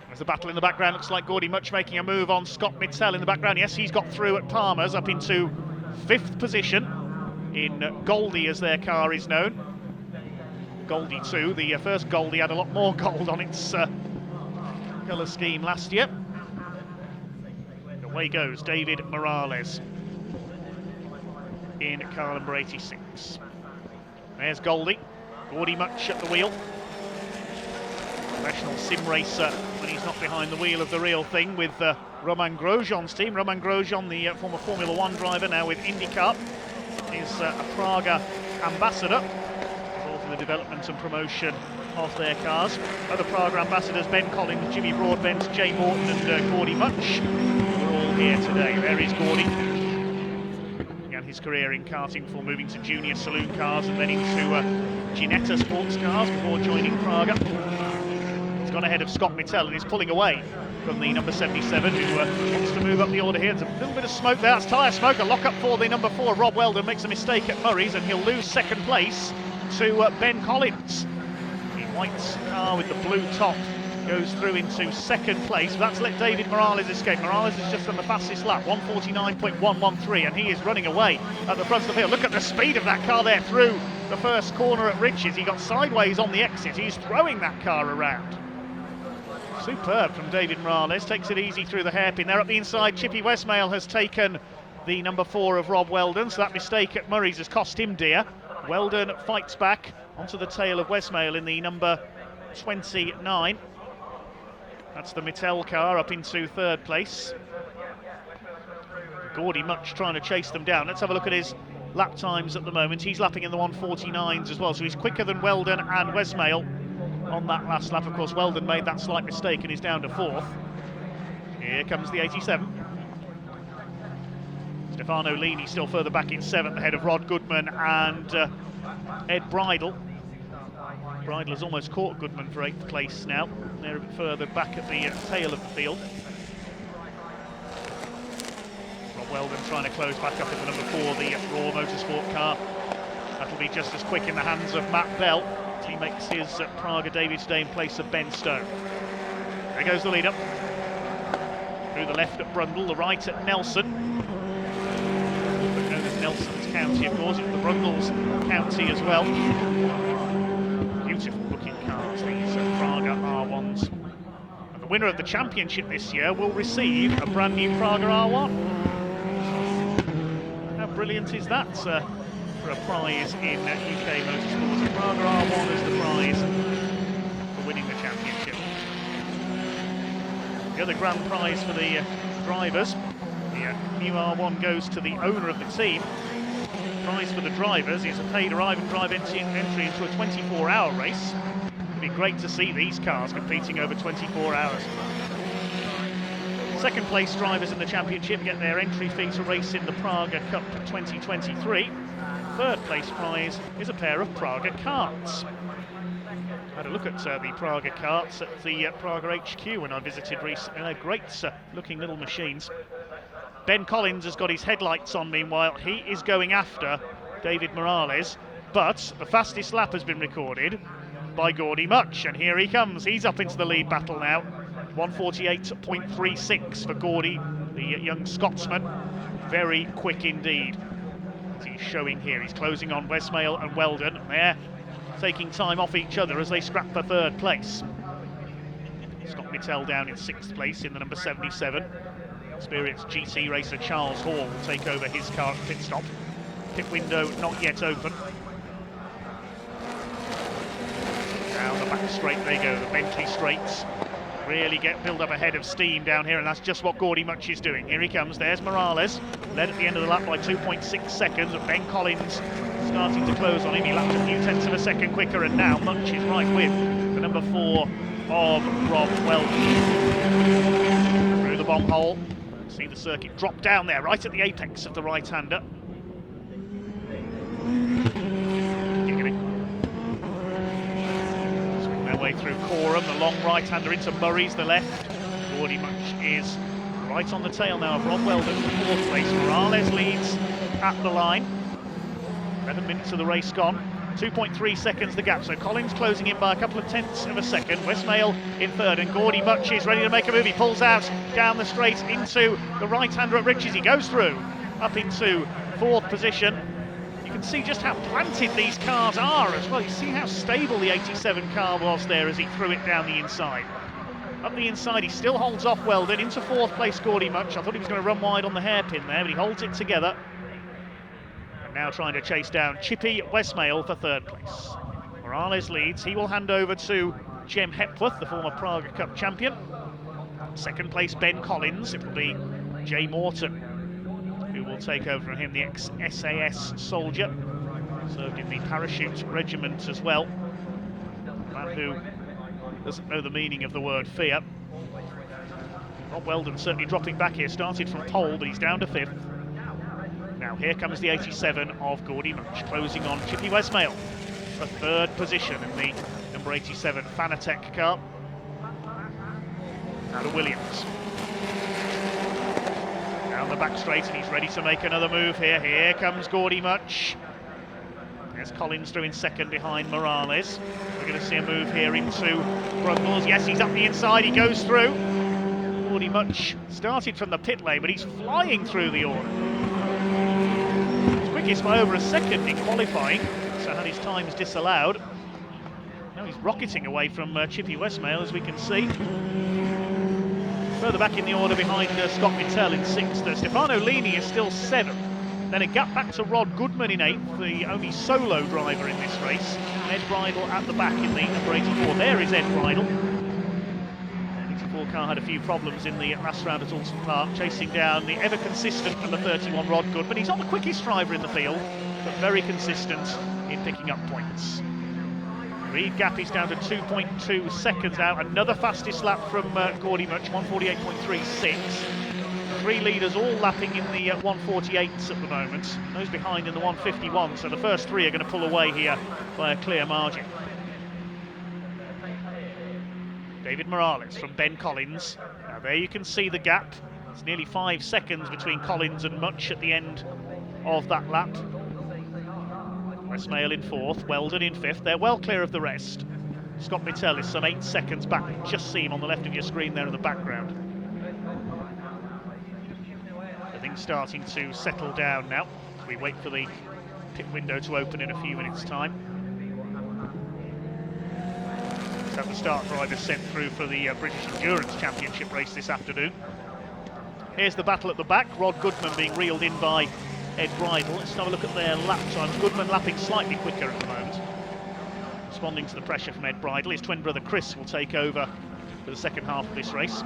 There's the battle in the background. Looks like Gordy Much making a move on Scott Mittell in the background. Yes, he's got through at Palmer's, up into 5th position in Goldie, as their car is known. Goldie 2. The first Goldie had a lot more gold on its colour scheme last year. Away goes David Morales in car number 86. There's Goldie. Gordy Much at the wheel. Professional sim racer when he's not behind the wheel of the real thing with Romain Grosjean's team. Romain Grosjean, the former Formula 1 driver, now with IndyCar, is a Praga ambassador, involved in the development and promotion of their cars. Other Praga ambassadors, Ben Collins, Jimmy Broadbent, Jay Morton and Gordy Much, are all here today. There is Gordy. Began his career in karting before moving to junior saloon cars and then into Ginetta sports cars before joining Praga. He's gone ahead of Scott Mittell and is pulling away from the number 77, who wants to move up the order here. There's a little bit of smoke there. That's tyre smoke. A lock up for the number 4, Rob Weldon, makes a mistake at Murray's, and he'll lose 2nd place to Ben Collins. The white car with the blue top goes through into 2nd place. But that's let David Morales escape. Morales is just on the fastest lap, 1:49.113, and he is running away at the front of the field. Look at the speed of that car there through the first corner at Riches. He got sideways on the exit. He's throwing that car around. Superb from David Morales, takes it easy through the hairpin. There up the inside, Chippy Westmail has taken the number 4 of Rob Weldon, so that mistake at Murray's has cost him dear. Weldon fights back onto the tail of Westmail in the number 29. That's the Mittel car up into 3rd place. Gordy Much trying to chase them down. Let's have a look at his lap times at the moment. He's lapping in the 1:49s as well, so he's quicker than Weldon and Westmail on that last lap. Of course, Weldon made that slight mistake and is down to 4th. Here comes the 87. Stefano Lini still further back in 7th, ahead of Rod Goodman and Ed Bridle. Bridle has almost caught Goodman for 8th place now. They're a bit further back at the tail of the field. Rob Weldon trying to close back up in the number 4, the Raw Motorsport car. That'll be just as quick in the hands of Matt Bell. He makes his Praga David's Day in place of Ben Stone. There goes the lead-up. Through the left at Brundle, the right at Nelson. Known as Nelson's County, of course, it's the Brundle's County as well. Beautiful looking cars, these Praga R1s. And the winner of the championship this year will receive a brand new Praga R1. How brilliant is that for a prize in UK motorsports? The Praga R1 is the prize for winning the championship. The other grand prize for the drivers, the new R1 goes to the owner of the team. The prize for the drivers is a paid arrive and drive entry into a 24-hour race. It'd be great to see these cars competing over 24 hours. Second place drivers in the championship get their entry fee to race in the Praga Cup 2023. Third place prize is a pair of Praga karts. I had a look at the Praga karts at the Praga HQ when I visited recently. Great looking little machines. Ben Collins has got his headlights on meanwhile. He is going after David Morales, but the fastest lap has been recorded by Gordy Much, and here he comes. He's up into the lead battle now. 1:48.36 for Gordy, the young Scotsman. Very quick indeed. As he's showing here, he's closing on Westmail and Weldon, and they're taking time off each other as they scrap for 3rd place. Scott Mittel down in 6th place in the number 77. Experienced GT racer Charles Hall will take over his car at pit stop. Pit window not yet open. Down the back straight they go, the Bentley straights. Really build up a head of steam down here, and that's just what Gordy Much is doing. Here he comes, there's Morales, led at the end of the lap by 2.6 seconds, and Ben Collins starting to close on him. He lapped a few tenths of a second quicker, and now Much is right with the number 4 of Rob Weldon. Through the bomb hole, see the circuit drop down there, right at the apex of the right-hander. Way through Coram, the long right-hander into Murray's, the left. Gordy Much is right on the tail now of Rob Weldon, 4th place. Morales leads at the line. 11 minutes of the race gone. 2.3 seconds the gap, so Collins closing in by a couple of tenths of a second. Westmail in 3rd, and Gordy Much is ready to make a move. He pulls out down the straight into the right-hander at Riches. He goes through up into 4th position. You can see just how planted these cars are as well. You see how stable the 87 car was there as he threw it down the inside. Up the inside, he still holds off Weldon. Into 4th place, Gordy Much. I thought he was going to run wide on the hairpin there, but he holds it together. And now trying to chase down Chippy Westmail for 3rd place. Morales leads. He will hand over to Jem Hepworth, the former Praga Cup champion. 2nd place, Ben Collins. It will be Jay Morton who will take over from him, the ex-SAS soldier. Served in the parachute regiment as well. A man who doesn't know the meaning of the word fear. Rob Weldon certainly dropping back here. Started from pole, but he's down to 5th. Now here comes the 87 of Gordy Much, closing on Chippy Westmail for 3rd position in the number 87 Fanatec car. Now to Williams. Down the back straight, and he's ready to make another move here. Here comes Gordy Much. There's Collins through in 2nd behind Morales. We're going to see a move here into Brundles. Yes, he's up the inside, he goes through. Gordy Much started from the pit lane, but he's flying through the order. He's quickest by over a second in qualifying, so had his times disallowed. Now he's rocketing away from Chippy Westmail, as we can see. Further back in the order behind Scott Mittel in 6th. Stefano Lini is still 7th. Then a gap back to Rod Goodman in 8th, the only solo driver in this race. And Ed Bridle at the back in the number 84. There is Ed Bridle. The 84 car had a few problems in the last round at Alton Park, chasing down the ever consistent number 31 Rod Goodman. He's not the quickest driver in the field, but very consistent in picking up points. Lead gap is down to 2.2 seconds now. Another fastest lap from Gordy Much, 148.36. 3 leaders all lapping in the 148s at the moment. Those behind in the 151, so the first 3 are going to pull away here by a clear margin. David Morales from Ben Collins. Now there you can see the gap. It's nearly 5 seconds between Collins and Much at the end of that lap. Westmail in 4th, Weldon in 5th. They're well clear of the rest. Scott Mittel is some 8 seconds back. You can just see him on the left of your screen there in the background. I think starting to settle down now. We wait for the pit window to open in a few minutes' time. Let's have the start drivers sent through for the British Endurance Championship race this afternoon. Here's the battle at the back. Rod Goodman being reeled in by Ed Bridle. Let's have a look at their lap times. Goodman lapping slightly quicker at the moment. Responding to the pressure from Ed Bridle. His twin brother Chris will take over for the second half of this race.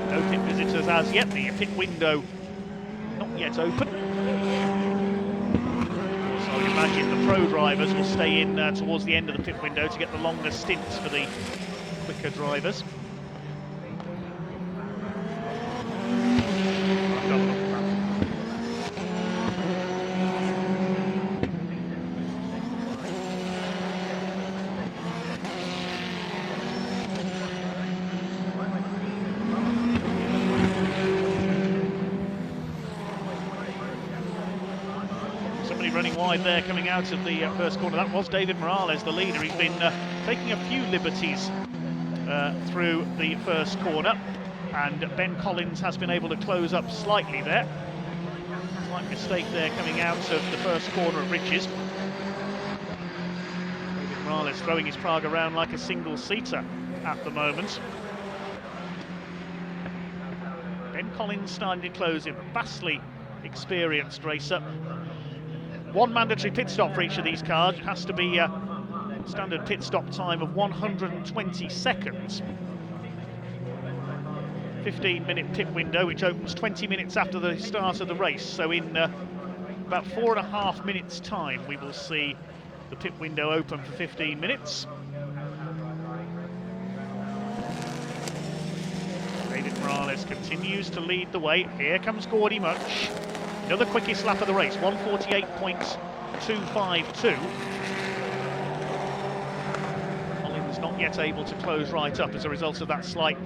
No pit visitors as yet. The pit window not yet open. So I would imagine the pro drivers will stay in towards the end of the pit window to get the longer stints for the quicker drivers. Running wide there coming out of the first corner. That was David Morales, the leader. He's been taking a few liberties through the first corner, and Ben Collins has been able to close up slightly there. Slight mistake there coming out of the first corner at Riches. David Morales throwing his Praga around like a single-seater at the moment. Ben Collins starting to close in, vastly experienced racer. 1 mandatory pit stop for each of these cars. It has to be a standard pit stop time of 120 seconds. 15-minute pit window, which opens 20 minutes after the start of the race. So in about 4.5 minutes' time, we will see the pit window open for 15 minutes. David Morales continues to lead the way. Here comes Gordy Much. Another quickest lap of the race, 148.252. Collins not yet able to close right up as a result of that slight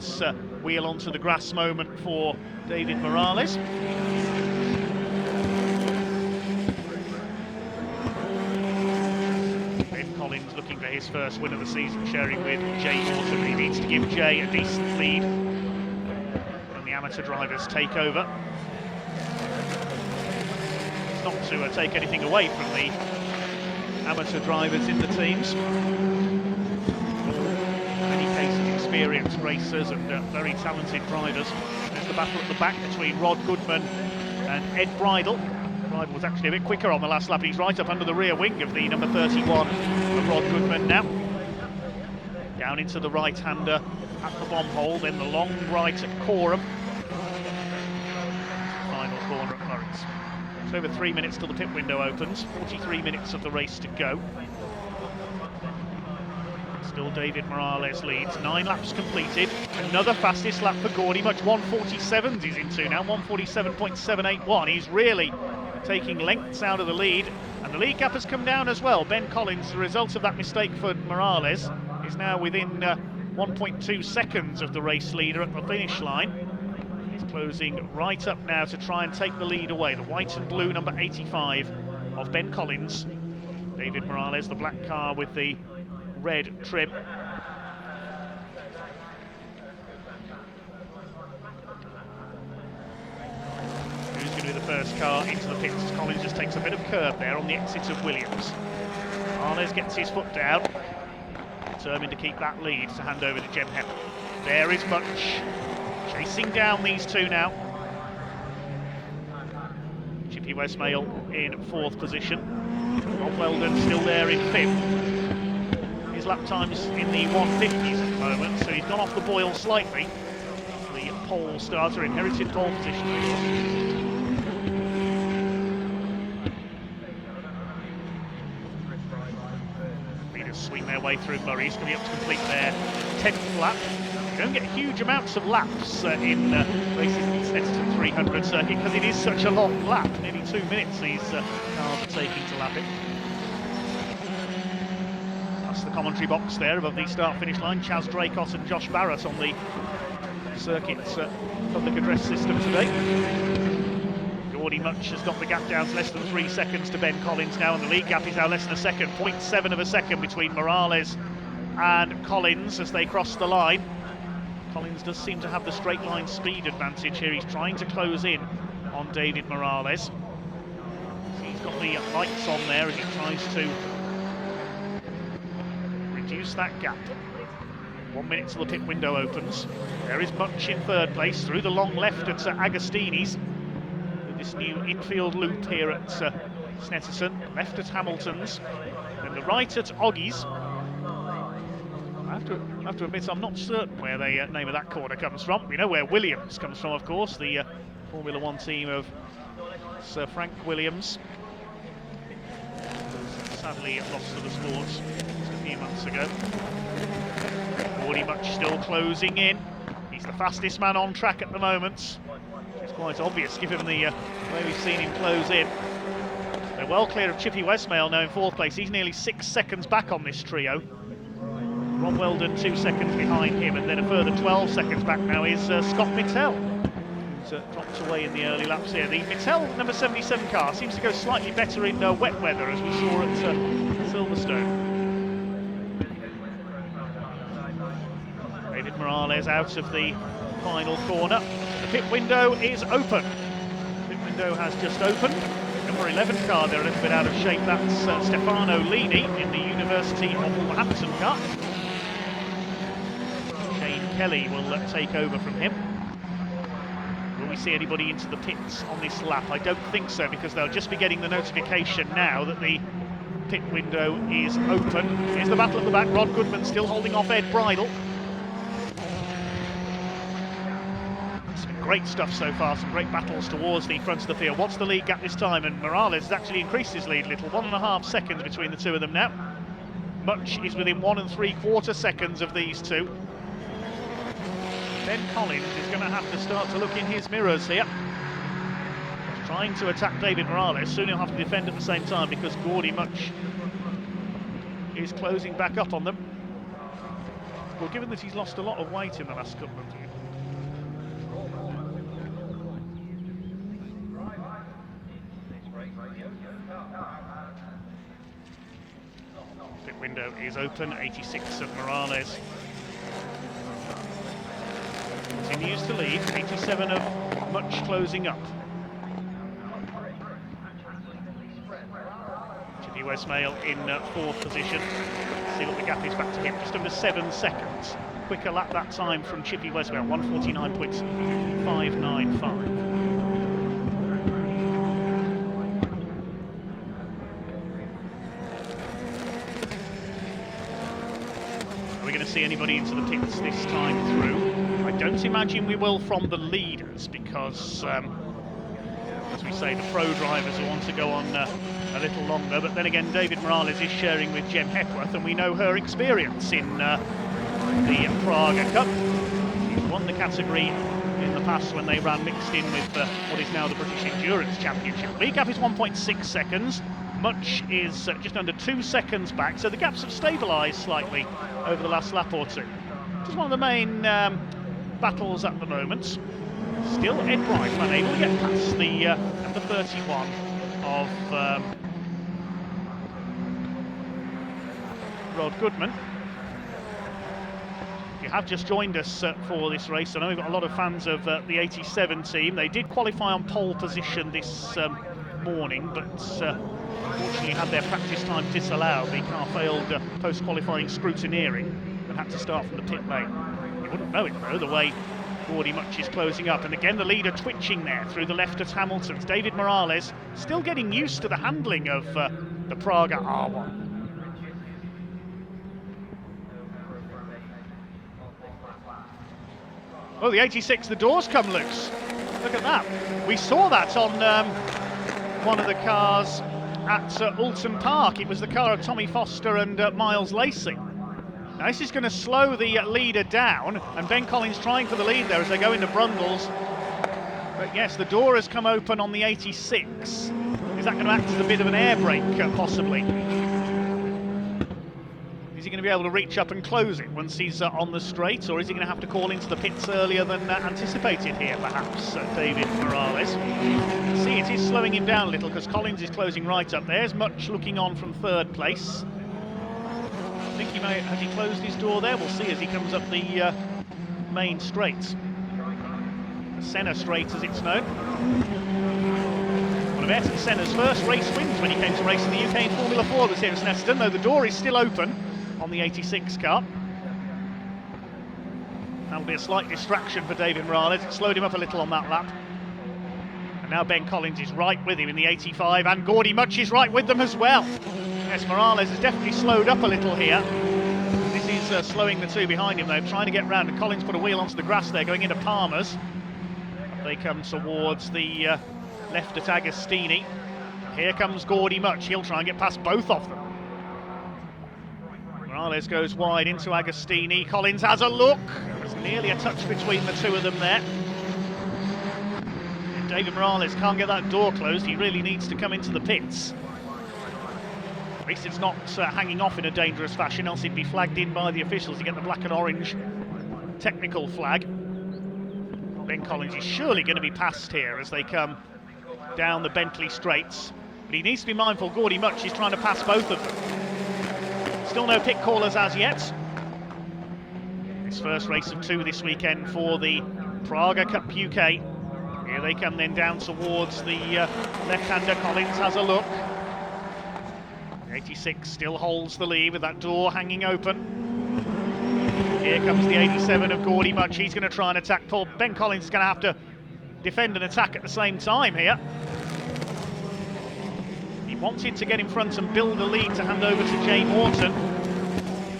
wheel onto the grass moment for David Morales. Ben Collins looking for his first win of the season, sharing with Jay Norton. He needs to give Jay a decent lead when the amateur drivers take over. Not to take anything away from the amateur drivers in the teams. In many cases, experienced racers and very talented drivers. There's the battle at the back between Rod Goodman and Ed Bridle. Bridle was actually a bit quicker on the last lap. He's right up under the rear wing of the number 31 of Rod Goodman now. Down into the right-hander at the bomb hole, then the long right at Coram. Final corner at Lawrence. It's over 3 minutes till the pit window opens. 43 minutes of the race to go. Still David Morales leads. 9 laps completed. Another fastest lap for Gordy. Much 147s he's into now. 147.781. He's really taking lengths out of the lead. And the lead gap has come down as well. Ben Collins, the result of that mistake for Morales, is now within 1.2 seconds of the race leader at the finish line. Closing right up now to try and take the lead away. The white and blue number 85 of Ben Collins. David Morales, the black car with the red trim. Who's going to be the first car into the pits? Collins just takes a bit of curb there on the exit of Williams. Morales gets his foot down. determined to keep that lead, to hand over to Jem Hepp. There is Much chasing down these two now. Chippy Westmail in 4th position. Rob Weldon still there in 5th. His lap time's in the 150s at the moment, so he's gone off the boil slightly. The pole starter, inherited pole position. Swing their way through. Murray's coming up to complete their 10th lap. You don't get huge amounts of laps in races in Snetterton 300 circuit because it is such a long lap. Nearly 2 minutes these cars are taking to lap it. That's the commentary box there above the start-finish line. Chaz Draycott and Josh Barrett on the circuit's public address system today. Gordy Much has got the gap down to less than 3 seconds to Ben Collins now, and the lead gap is now less than a second, 0.7 of a second between Morales and Collins as they cross the line. Collins does seem to have the straight line speed advantage here. He's trying to close in on David Morales. He's got the lights on there as he tries to reduce that gap. 1 minute till the pit window opens. There is Much in 3rd place through the long left at Agostini's. This new infield loop here at Snetterton, left at Hamilton's, and the right at Oggy's. I have to admit I'm not certain where the name of that corner comes from. We know where Williams comes from, of course, the Formula 1 team of Sir Frank Williams. Sadly lost to the sport just a few months ago. Gordy Much still closing in. He's the fastest man on track at the moment. It's quite obvious given the way we've seen him close in. They're well clear of Chippy Westmail now in 4th place. He's nearly 6 seconds back on this trio. Rob Weldon 2 seconds behind him, and then a further 12 seconds back now is Scott Mittel, who's dropped away in the early laps here. The Mittel number 77 car seems to go slightly better in wet weather, as we saw at Silverstone. David Morales out of the final corner. The pit window is open. The pit window has just opened. Number 11 car, they're a little bit out of shape. That's Stefano Lini in the University of Wolverhampton car. Shane Kelly will take over from him. Will we see anybody into the pits on this lap? I don't think so, because they'll just be getting the notification now that the pit window is open. Here's the battle at the back. Rod Goodman still holding off Ed Bridle. Great stuff so far, some great battles towards the front of the field. What's the lead gap this time? And Morales has actually increased his lead a little, 1.5 seconds between the two of them now. Much is within 1 3/4 seconds of these two. Ben Collins is going to have to start to look in his mirrors here. He's trying to attack David Morales, soon he'll have to defend at the same time because Gordy Much is closing back up on them. Well, given that he's lost a lot of weight in the last couple of years. Pit window is open, 86 of Morales. Continues to lead, 87 of Much closing up. Chippy Westmail in 4th position. See what the gap is back to him, just under 7 seconds. Quicker lap that time from Chippy Westmail, 1:49.595. We're going to see anybody into the pits this time through. I don't imagine we will from the leaders because, as we say, the pro drivers will want to go on a little longer. But then again, David Morales is sharing with Jem Hepworth, and we know her experience in the Praga Cup. She's won the category in the past when they ran mixed in with what is now the British Endurance Championship. Lead gap is 1.6 seconds. Much is just under 2 seconds back, so the gaps have stabilised slightly over the last lap or two. Which is one of the main battles at the moment. Still Ed Bridle unable to get past the number 31 of Rod Goodman. If you have just joined us for this race, I know we've got a lot of fans of the 87 team. They did qualify on pole position this morning, but unfortunately had their practice time disallowed. The car failed post-qualifying scrutineering and had to start from the pit lane. You wouldn't know it though, the way Gordy Much is closing up. And again, the leader twitching there through the left at Hamilton's. David Morales still getting used to the handling of the Praga R1. Oh, the 86, the doors come loose. Look at that. We saw that on one of the cars at Alton Park. It was the car of Tommy Foster and Miles Lacey. Now this is going to slow the leader down, and Ben Collins trying for the lead there as they go into Brundles. But yes, the door has come open on the 86. Is that going to act as a bit of an air brake, possibly? Is he going to be able to reach up and close it once he's on the straight, or is he going to have to call into the pits earlier than anticipated here, perhaps, David Morales? See, it is slowing him down a little because Collins is closing right up. There's Much looking on from third place. I think he may, has he closed his door there? We'll see as he comes up the main straight. The Senna straight as it's known. One of Ayrton Senna's first race wins when he came to race in the UK in Formula 4 was here at Snetterton, though the door is still open on the 86 car. That'll be a slight distraction for David Morales. It slowed him up a little on that lap. And now Ben Collins is right with him in the 85, and Gordy Much is right with them as well. Yes, Morales has definitely slowed up a little here. This is slowing the two behind him though, trying to get round, and Collins put a wheel onto the grass there, going into Palmer's. They come towards the left at Agostini. Here comes Gordy Much. He'll try and get past both of them. Morales goes wide into Agostini. Collins has a look. There's nearly a touch between the two of them there. If David Morales can't get that door closed, he really needs to come into the pits. At least it's not hanging off in a dangerous fashion, else he'd be flagged in by the officials. You get the black and orange technical flag. Ben Collins is surely going to be passed here as they come down the Bentley straights. But he needs to be mindful, Gordy Much is trying to pass both of them. Still no pit callers as yet. This first race of two this weekend for the Praga Cup UK. Here they come then down towards the left-hander. Collins has a look. The 86 still holds the lead with that door hanging open. Here comes the 87 of Gordy Much. He's going to try and attack Paul. Ben Collins is going to have to defend and attack at the same time here. He wanted to get in front and build a lead to hand over to Jay Morton.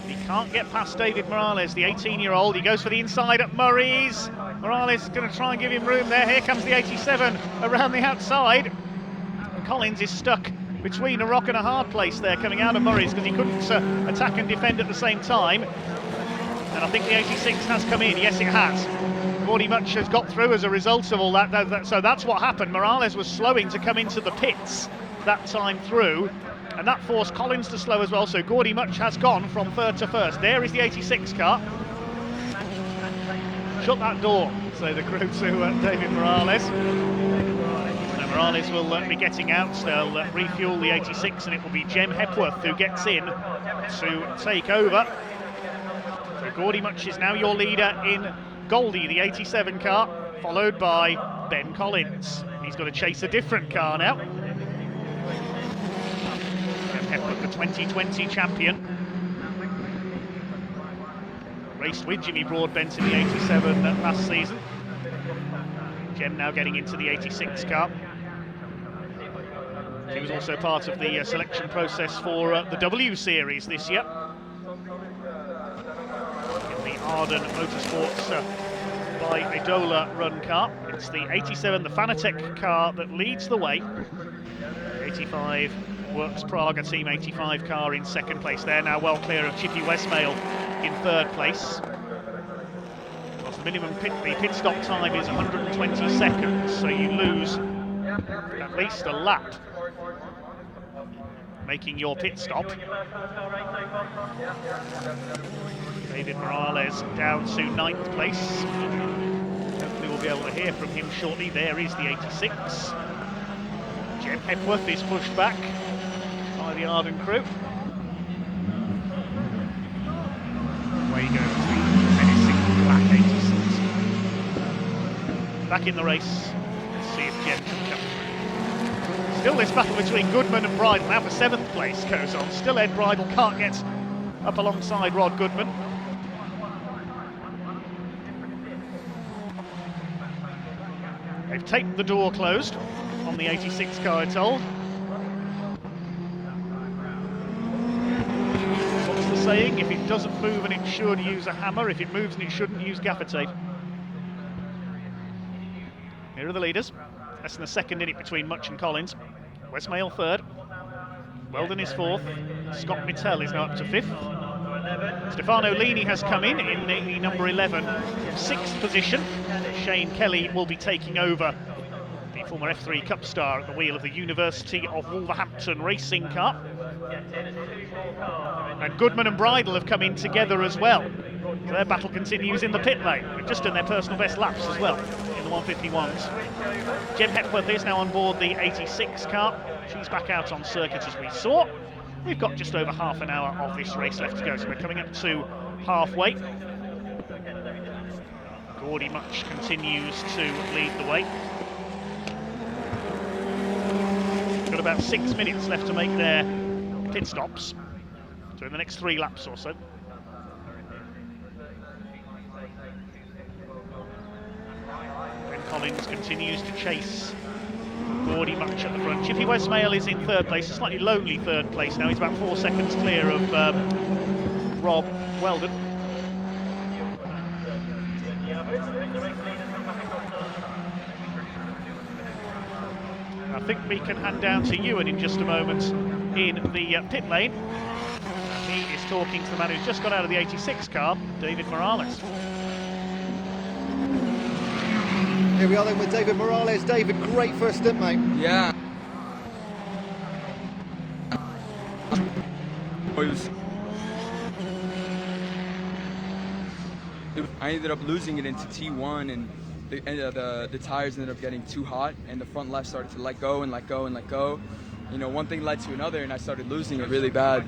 He can't get past David Morales, the 18-year-old. He goes for the inside at Murray's. Morales is going to try and give him room there. Here comes the 87 around the outside. And Collins is stuck between a rock and a hard place there coming out of Murray's because he couldn't attack and defend at the same time. And I think the 86 has come in. Yes, it has. Gordy Much has got through as a result of all that. So that's what happened. Morales was slowing to come into the pits that time through, and that forced Collins to slow as well. So Gordy Much has gone from third to first. There is the 86 car. Shut that door, say the crew to David Morales. So Morales will be getting out. They'll refuel the 86, and it will be Jem Hepworth who gets in to take over. So Gordy Much is now your leader in Goldie, the 87 car, followed by Ben Collins. He's got to chase a different car now. Jem Hepworth, the 2020 champion. Raced with Jimmy Broadbent in the 87 last season. Jem now getting into the 86 car. He was also part of the selection process for the W Series this year. Arden Motorsports by Idola run car. It's the 87, the Fanatec car that leads the way. 85 Works Praga Team 85 car in second place. They're now well clear of Chippy Westmail in third place. Well, the minimum pit stop time is 120 seconds, so you lose at least a lap making your pit stop. David Morales down to 9th place. Hopefully we'll be able to hear from him shortly. There is the 86. Jem Hepworth is pushed back by the Arden crew. Away goes the menacing black 86. Back in the race. Let's see if Jem can come through. Still this battle between Goodman and Bridle now for 7th place goes on. Still Ed Bridle can't get up alongside Rod Goodman. They've taped the door closed on the 86 car, it's told. What's the saying? If it doesn't move and it should, use a hammer. If it moves and it shouldn't, use gaffer tape. Here are the leaders. Less than a second in it between Much and Collins. Westmail 3rd. Weldon is 4th. Scott Mittel is now up to 5th. Stefano Lini has come in the number 11, 6th position. Shane Kelly will be taking over, the former F3 Cup star, at the wheel of the University of Wolverhampton racing car. And Goodman and Bridle have come in together as well. So their battle continues in the pit lane. They've just done their personal best laps as well in the 151s. Jem Hepworth is now on board the 86 car. She's back out on circuit as we saw. We've got just over half an hour of this race left to go, so we're coming up to halfway. Gordy Much continues to lead the way. Got about 6 minutes left to make their pit stops, so in the next 3 laps or so. Ben Collins continues to chase Gordy Much at the front. Chippy Westmail is in 3rd place, a slightly lonely 3rd place now. He's about 4 seconds clear of Rob Weldon. I think we can hand down to Ewan in just a moment in the pit lane. He is talking to the man who's just got out of the 86 car, David Morales. Here we are then with David Morales. David, great first stint, mate. Yeah. I ended up losing it into T1, and the tires ended up getting too hot, and the front left started to let go and let go and let go. You know, one thing led to another, and I started losing it really bad.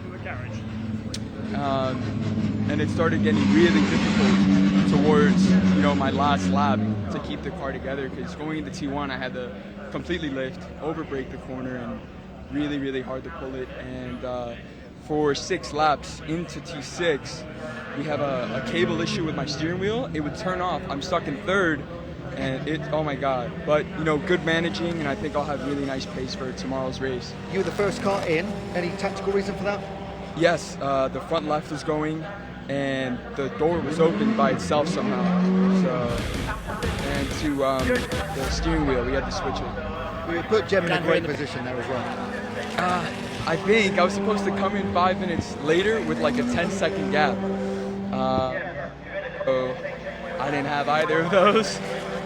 And it started getting really difficult towards, you know, my last lap to keep the car together, because going into T1 I had to completely lift, over brake the corner, and really, really hard to pull it. And for 6 laps into T6, we have a cable issue with my steering wheel. It would turn off. I'm stuck in 3rd, and oh my God. But, you know, good managing, and I think I'll have really nice pace for tomorrow's race. You were the first car in. Any tactical reason for that? Yes, the front left was going, and the door was open by itself somehow. So, and to the steering wheel, we had to switch it. We put Jem in a great position there as well. I think I was supposed to come in 5 minutes later with like a 10-second gap. So I didn't have either of those,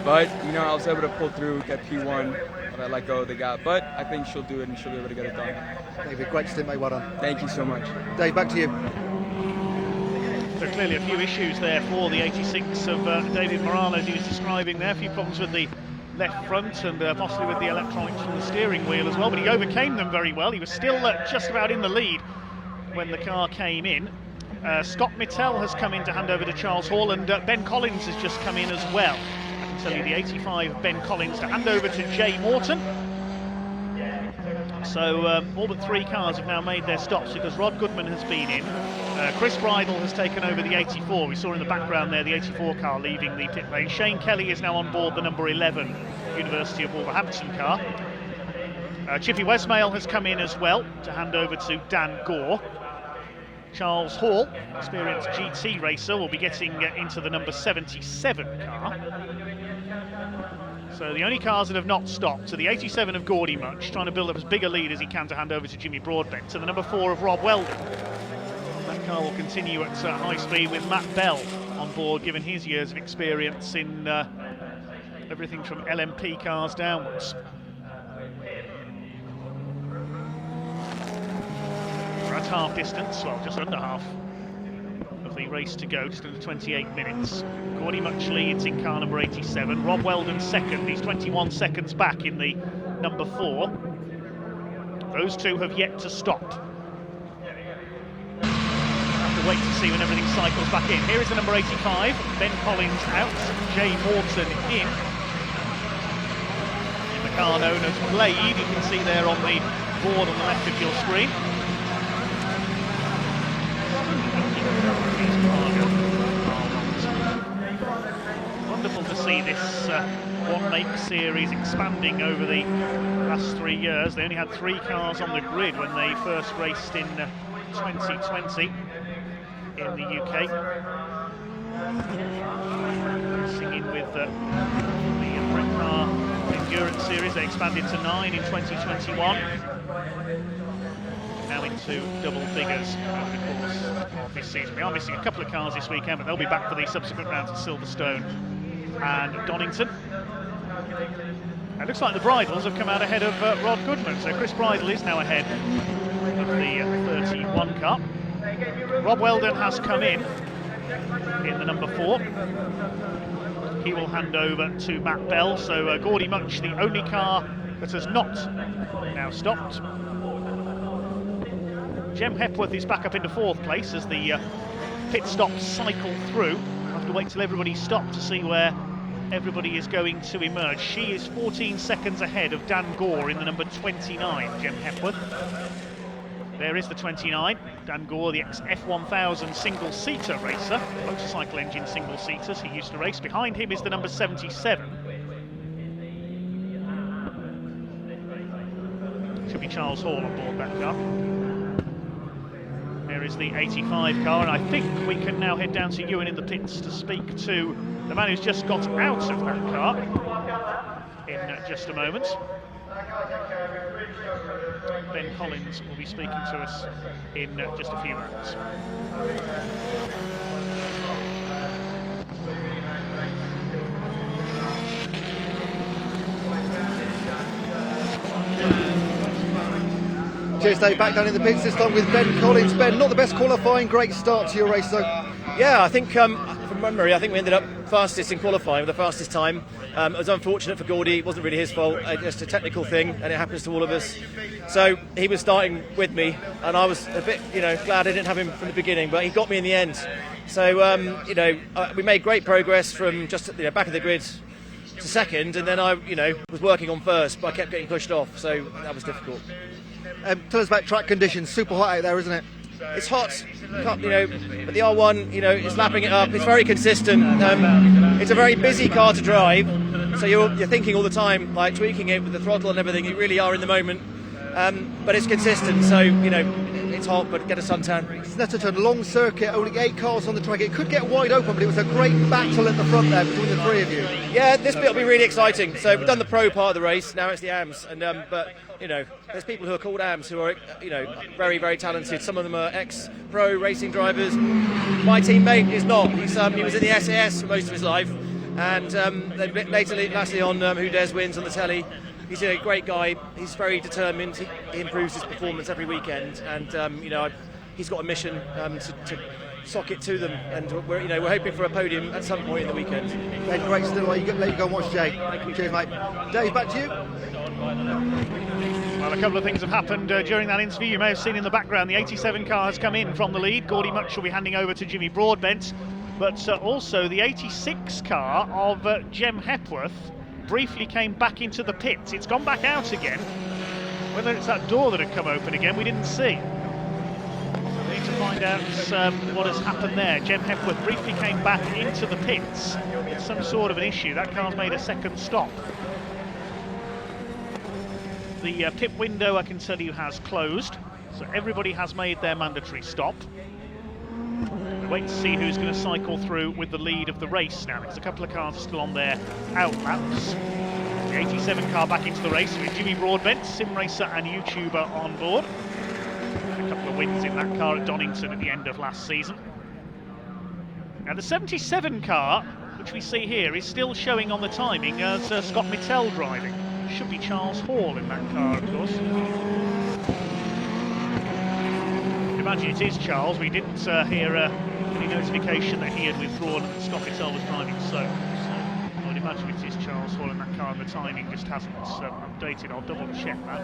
but you know, I was able to pull through, get P1, but I let go of the gap. But I think she'll do it, and she'll be able to get it done. David, great stint, mate. Well done. Thank you so much. Dave, back to you. There are clearly a few issues there for the 86 of David Morales, he was describing there. A few problems with the left front and possibly with the electronics from the steering wheel as well, but he overcame them very well. He was still just about in the lead when the car came in. Scott Mittel has come in to hand over to Charles Hall, and Ben Collins has just come in as well. I can tell you the 85 Ben Collins to hand over to Jay Morton. So all but 3 cars have now made their stops because Rod Goodman has been in. Chris Bridle has taken over the 84. We saw in the background there the 84 car leaving the pit lane. Shane Kelly is now on board the number 11 University of Wolverhampton car. Chippy Westmail has come in as well to hand over to Dan Gore. Charles Hall, experienced GT racer, will be getting into the number 77 car. So the only cars that have not stopped are the 87 of Gordy Much, trying to build up as big a lead as he can to hand over to Jimmy Broadbent, to the number 4 of Rob Weldon. That car will continue at high speed with Matt Bell on board, given his years of experience in everything from LMP cars downwards. We're at half distance, well, just under half of the race to go, just under 28 minutes. Gordy Much leads in car number 87. Rob Weldon second. He's 21 seconds back in the number 4. Those two have yet to stop. Have to wait to see when everything cycles back in. Here is the number 85. Ben Collins out. Jay Morton in. In the car known as Blade, you can see there on the board on the left of your screen. Wonderful to see this One Make series expanding over the last 3 years. They only had 3 cars on the grid when they first raced in 2020 in the UK. Singing with the Brick Car Endurance Series, they expanded to 9 in 2021. Now into double figures over the course of this season. We are missing a couple of cars this weekend, but they'll be back for the subsequent rounds at Silverstone and Donington. It looks like the Bridles have come out ahead of Rod Goodman, so Chris Bridle is now ahead of the 31 car. Rob Weldon has come in the number 4. He will hand over to Matt Bell, so Gordy Much, the only car that has not now stopped. Jem Hepworth is back up into 4th place as the pit stops cycle through. We'll have to wait till everybody stops to see where everybody is going to emerge. She is 14 seconds ahead of Dan Gore in the number 29, Jem Hepworth. There is the 29, Dan Gore, the ex-F1000 single-seater racer, motorcycle engine single-seaters he used to race. Behind him is the number 77. Should be Charles Hall on board that car. There is the 85 car, and I think we can now head down to Ewan in the pits to speak to the man who's just got out of that car in just a moment. Ben Collins will be speaking to us in just a few minutes. Cheers, Dave. Back down in the pits this time with Ben Collins. Ben, not the best qualifying, great start to your race though. Yeah, I think from memory, I think we ended up fastest in qualifying with the fastest time. It was unfortunate for Gordy, it wasn't really his fault, just a technical thing, and it happens to all of us. So he was starting with me, and I was a bit, glad I didn't have him from the beginning, but he got me in the end. So, we made great progress from just back of the grid to second, and then I, was working on first, but I kept getting pushed off, so that was difficult. Tell us about track conditions. Super hot out there, isn't it? It's hot, but the R1, it's lapping it up. It's very consistent. It's a very busy car to drive, so you're thinking all the time, like tweaking it with the throttle and everything. You really are in the moment, but it's consistent. So it's hot, but get a suntan. Snetterton, long circuit, only 8 cars on the track. It could get wide open, but it was a great battle at the front there between the 3 of you. Yeah, this bit will be really exciting. So we've done the pro part of the race. Now it's the AMs, and but there's people who are called AMs who are very, very talented. Some of them are ex-pro racing drivers. My teammate is not. He was in the SAS for most of his life, and lastly on Who Dares Wins on the telly. He's a great guy. He's very determined. He improves his performance every weekend, and he's got a mission to sock it to them. And we're hoping for a podium at some point in the weekend. Ben, great still. Let you go and watch Jay. Cheers, mate. Dave, back to you. Well, a couple of things have happened during that interview. You may have seen in the background the 87 car has come in from the lead. Gordy Much will be handing over to Jimmy Broadbent, but also the 86 car of Jem Hepworth briefly came back into the pits. It's gone back out again. Whether it's that door that had come open again, we didn't see. We need to find out what has happened there. Jem Hepworth briefly came back into the pits with some sort of an issue. That car's made a second stop. The pit window, I can tell you, has closed, so everybody has made their mandatory stop. We'll wait to see who's going to cycle through with the lead of the race now, because a couple of cars are still on their out laps. The 87 car back into the race with Jimmy Broadbent, sim racer and YouTuber on board. A couple of wins in that car at Donington at the end of last season. Now the 77 car, which we see here, is still showing on the timing as Scott Mittell driving. Should be Charles Hall in that car, of course. I'd imagine it is Charles. We didn't hear any notification that he had withdrawn and Scott Mittell was driving so I would imagine it is Charles Hall in that car, and the timing just hasn't updated. I'll double check that.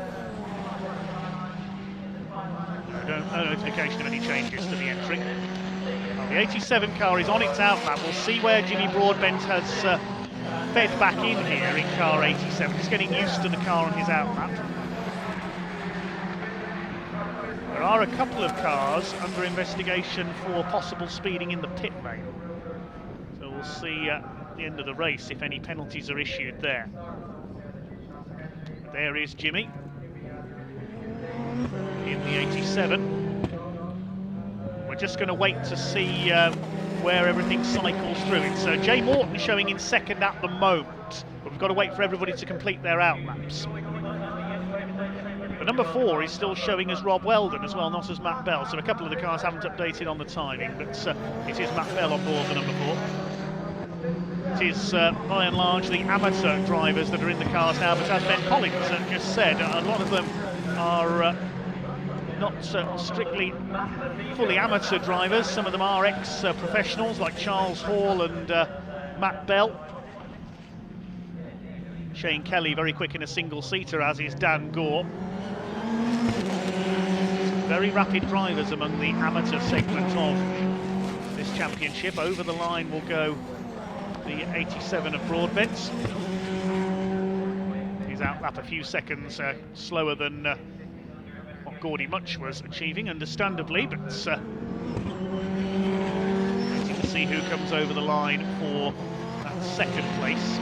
No notification of any changes to the entry. Well, the 87 car is on its out lap. We'll see where Jimmy Broadbent has fed back in here in car 87, just getting used to the car on his outlap. There are a couple of cars under investigation for possible speeding in the pit lane. So we'll see at the end of the race if any penalties are issued there. There is Jimmy in the 87. We're just going to wait to see where everything cycles through. It's Jay Morton showing in second at the moment, but we've got to wait for everybody to complete their outlaps. The number 4 is still showing as Rob Weldon as well, not as Matt Bell, so a couple of the cars haven't updated on the timing, but it is Matt Bell on board the number 4. It is by and large the amateur drivers that are in the cars now, but as Ben Collins just said, a lot of them are not strictly fully amateur drivers. Some of them are ex-professionals like Charles Hall and Matt Bell. Shane Kelly very quick in a single-seater, as is Dan Gore. Very rapid drivers among the amateur segment of this championship. Over the line will go the 87 of Broadbent. His outlap a few seconds slower than what Gordy Much was achieving, understandably, but waiting to see who comes over the line for that second place.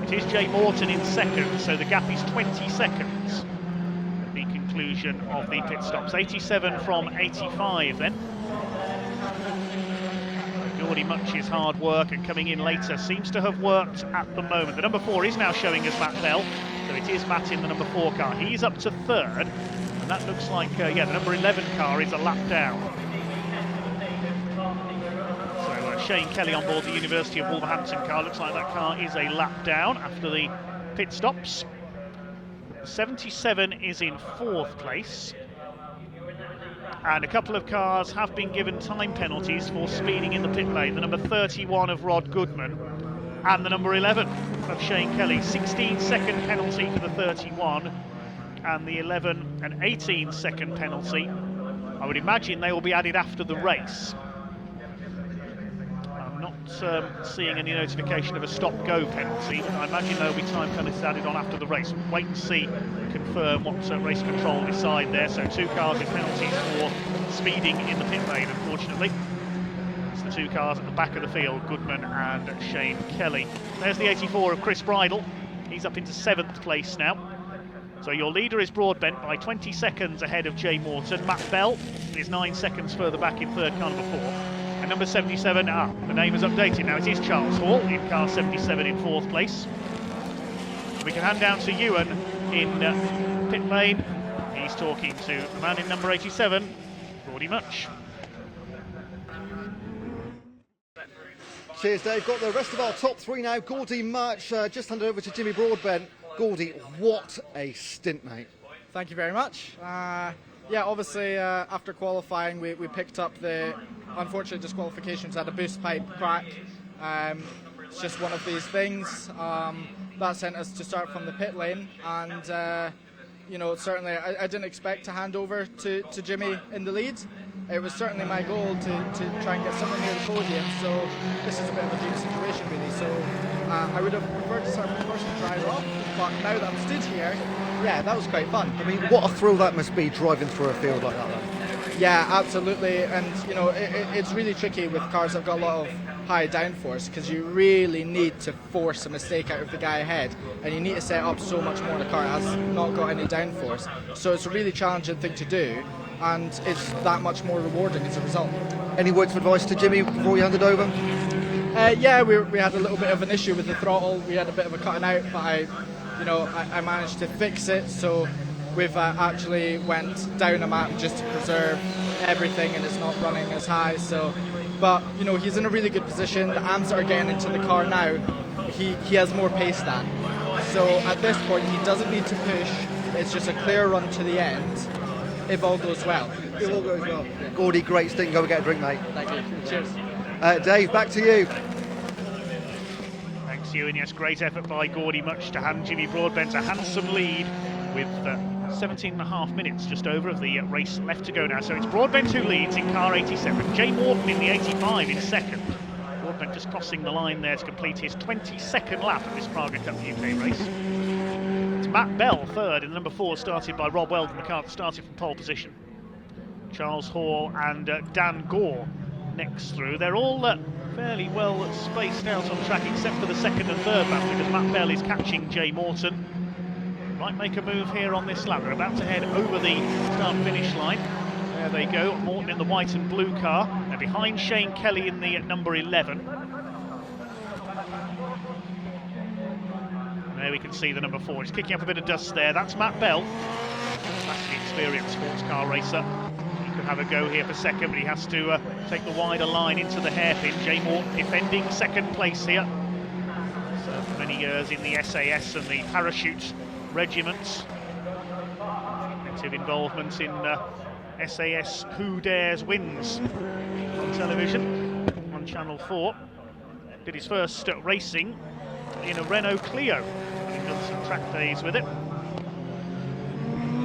It is Jay Morton in second, so the gap is 20 seconds at the conclusion of the pit stops. 87 from 85 then. Gordy Much's hard work and coming in later seems to have worked at the moment. The number 4 is now showing as Matt Bell, so it is Matt in the number 4 car. He's up to third, and that looks like, the number 11 car is a lap down. So Shane Kelly on board the University of Wolverhampton car. Looks like that car is a lap down after the pit stops. 77 is in 4th place. And a couple of cars have been given time penalties for speeding in the pit lane. The number 31 of Rod Goodman and the number 11 of Shane Kelly. 16-second penalty for the 31 and the 11 and 18-second penalty. I would imagine they will be added after the race. I'm not seeing any notification of a stop-go penalty, but I imagine there will be time penalties added on after the race. Wait and see, confirm what race control decide there. So 2 cars with penalties for speeding in the pit lane, unfortunately. It's the 2 cars at the back of the field, Goodman and Shane Kelly. There's the 84 of Chris Bridle. He's up into 7th place now. So your leader is Broadbent by 20 seconds ahead of Jay Morton. Matt Bell is 9 seconds further back in third car number 4. And number 77, the name is updated now. It is Charles Hall in car 77 in 4th place. We can hand down to Ewan in pit lane. He's talking to the man in number 87, Gordy Much. Cheers, Dave. Got the rest of our top 3 now. Gordy Much, just handed over to Jimmy Broadbent. Gordy, what a stint, mate. Thank you very much. Obviously after qualifying we picked up the unfortunate disqualifications, had a boost pipe crack. It's just one of these things. That sent us to start from the pit lane, and certainly I didn't expect to hand over to Jimmy in the lead. It was certainly my goal to try and get somewhere near the podium, so this is a bit of a dream situation really. So I would have preferred to start from first and drive off, but now that I'm stood here, yeah, that was quite fun. I mean, what a thrill that must be, driving through a field like that then. Yeah, absolutely, and it's really tricky with cars that've got a lot of high downforce, because you really need to force a mistake out of the guy ahead, and you need to set up so much more in a car that has not got any downforce. So it's a really challenging thing to do, and it's that much more rewarding as a result. Any words of advice to Jimmy before you handed over? We had a little bit of an issue with the throttle. We had a bit of a cutting out, but I managed to fix it. So we've actually went down a map just to preserve everything, and it's not running as high. So, but he's in a really good position. The amps that are getting into the car now, he has more pace than. So at this point, he doesn't need to push. It's just a clear run to the end, if all goes well. If all goes well. Gordy, great stint. Go and get a drink, mate. Thank you. Cheers. Dave, back to you. Thanks, Ewan. Yes, great effort by Gordy Much to hand Jimmy Broadbent a handsome lead with 17.5 minutes just over of the race left to go now. So it's Broadbent who leads in car 87. Jay Morton in the 85 in second. Broadbent just crossing the line there to complete his 22nd lap of this Praga Cup UK race. It's Matt Bell third in number 4, started by Rob Weldon, the car that started from pole position. Charles Hall and Dan Gore next through. They're all fairly well spaced out on track except for the second and third lap, because Matt Bell is catching Jay Morton. Might make a move here on this lap. They're about to head over the start-finish line. There they go, Morton in the white and blue car. They're behind Shane Kelly in the number 11. There we can see the number 4. He's kicking up a bit of dust there. That's Matt Bell. That's the experienced sports car racer. He could have a go here for second, but he has to take the wider line into the hairpin. Jay Morton defending second place here. So for many years in the SAS and the parachute regiments. Active involvement in SAS Who Dares Wins on television on Channel 4. Did his first racing in a Renault Clio, having done some track days with it.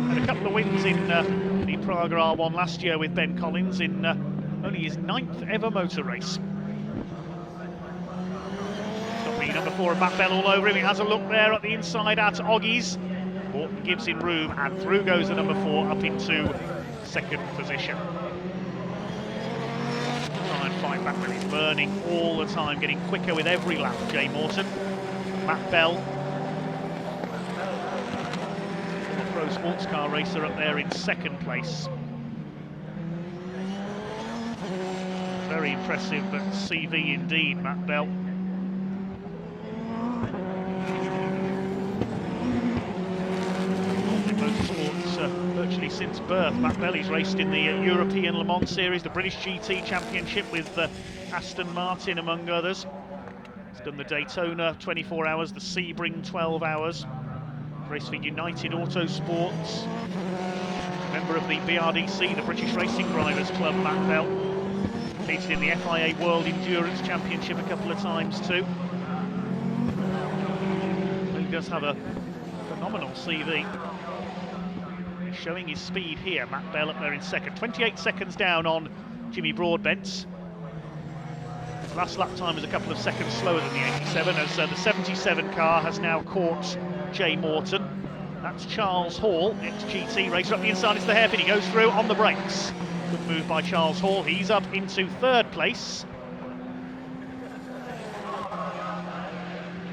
Had a couple of wins in the Praga R1 last year with Ben Collins in only his 9th ever motor race. Number 4 and Matt Bell all over him. He has a look there at the inside at Oggies. Morton gives him room, and through goes the number 4 up into second position. Try and fight back, but he's burning all the time, getting quicker with every lap. Jay Morton, Matt Bell, a pro sports car racer up there in second place. Very impressive CV indeed, Matt Bell. Virtually since birth. Matt Bell's raced in the European Le Mans Series, the British GT Championship with Aston Martin among others. He's done the Daytona 24 hours, the Sebring 12 hours. Raced for United Autosports. Member of the BRDC, the British Racing Drivers Club, Matt Bell. Competed in the FIA World Endurance Championship a couple of times too. He does have a phenomenal CV. Showing his speed here, Matt Bell up there in second. 28 seconds down on Jimmy Broadbent. His last lap time was a couple of seconds slower than the 87, as the 77 car has now caught Jay Morton. That's Charles Hall, ex-GT racer up the inside. It's the hairpin. He goes through on the brakes. Good move by Charles Hall. He's up into third place.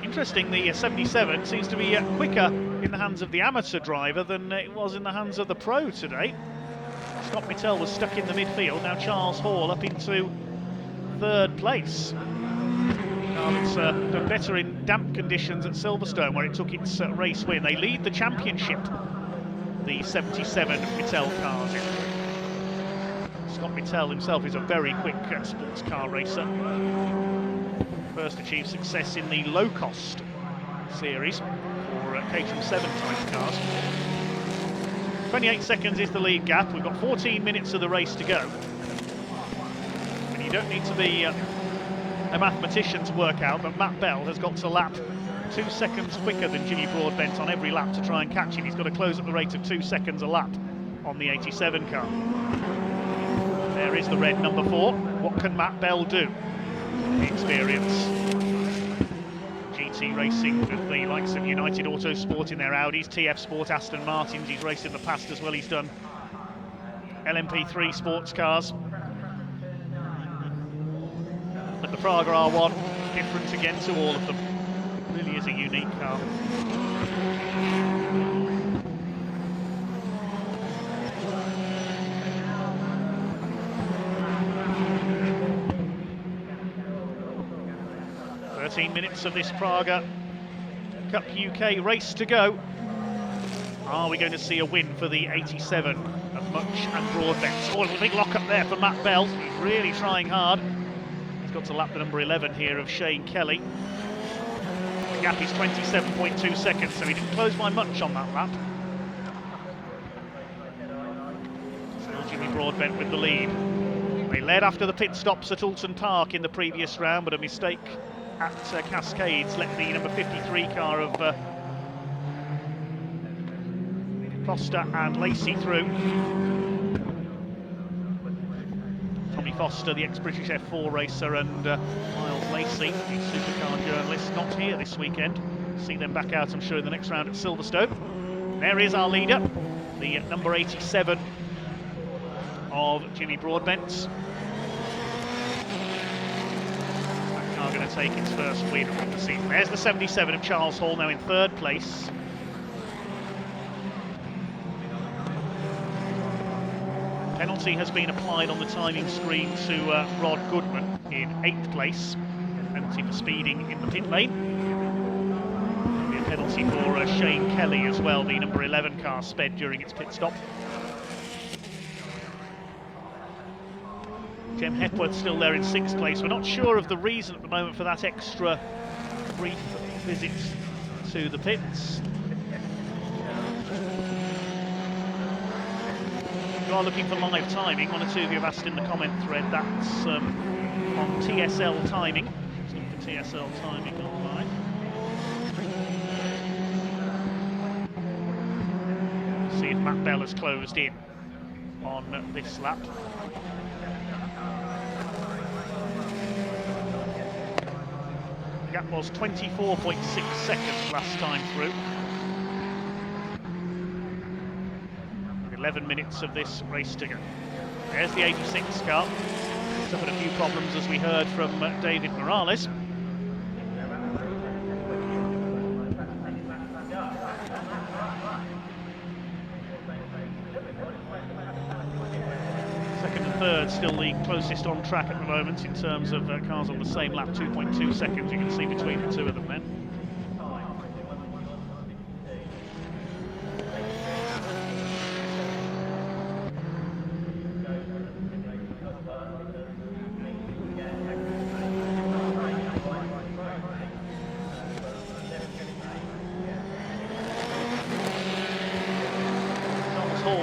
Interesting, the 77 seems to be quicker in the hands of the amateur driver than it was in the hands of the pro today. Scott Mittel was stuck in the midfield. Now Charles Hall up into third place. It's done better in damp conditions at Silverstone, where it took its race win. They lead the championship, the 77 Mittel cars. Scott Mittel himself is a very quick sports car racer. First achieved success in the low-cost series for Caterham 7 type cars. 28 seconds is the lead gap. We've got 14 minutes of the race to go. And you don't need to be a mathematician to work out that Matt Bell has got to lap 2 seconds quicker than Jimmy Broadbent on every lap to try and catch him. He's got to close at the rate of 2 seconds a lap on the 87 car. There is the red number 4. What can Matt Bell do? The experience. GT racing with the likes of United Autosport in their Audis, TF Sport, Aston Martins. He's raced in the past as well. He's done LMP3 sports cars. But the Praga R1, different again to all of them. Really is a unique car. Minutes of this Praga Cup UK race to go. Are we going to see a win for the 87 of Much and Broadbent? Oh, a big lock up there for Matt Bell. He's really trying hard. He's got to lap the number 11 here of Shane Kelly. The gap is 27.2 seconds, so he didn't close by much on that lap. Still Jimmy Broadbent with the lead. They led after the pit stops at Alton Park in the previous round, but a mistake at Cascades let the number 53 car of Foster and Lacey through. Tommy Foster, the ex-British F4 racer, and Miles Lacey, the supercar journalist, not here this weekend. See them back out, I'm sure, in the next round at Silverstone. There is our leader, the number 87 of Jimmy Broadbent. That car going to take its first win of the season. There's the 77 of Charles Hall, now in third place. Penalty has been applied on the timing screen to Rod Goodman in 8th place. Penalty for speeding in the pit lane. There'll be a penalty for Shane Kelly as well, the number 11 car sped during its pit stop. Jem Hepworth still there in 6th place. We're not sure of the reason at the moment for that extra brief visit to the pits. If you are looking for live timing, one or two of you have asked in the comment thread, that's on TSL timing. Just look for TSL timing online. See if Matt Bell has closed in on this lap. The gap was 24.6 seconds last time through. 11 minutes of this race to go. There's the 86 car. Suffered a few problems, as we heard from David Morales. Second and third still the closest on track at the moment in terms of cars on the same lap, 2.2 seconds you can see between the two of them then.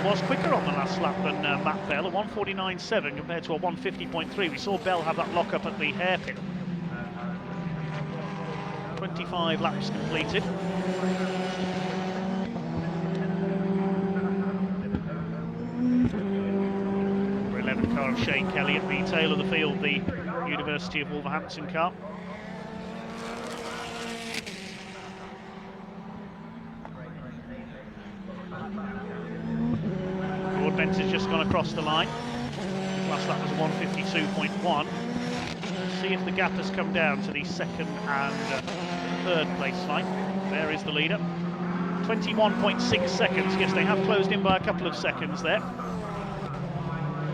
Was quicker on the last lap than Matt Bell, a 1:49.7 compared to a 1:50.3. We saw Bell have that lock up at the hairpin. 25 laps completed. Number 11 car of Shane Kelly at the tail of the field, the University of Wolverhampton car. Broadbent has just gone across the line. Last lap was 1:52.1. See if the gap has come down to the second and third place line. There is the leader. 21.6 seconds. Yes, they have closed in by a couple of seconds there.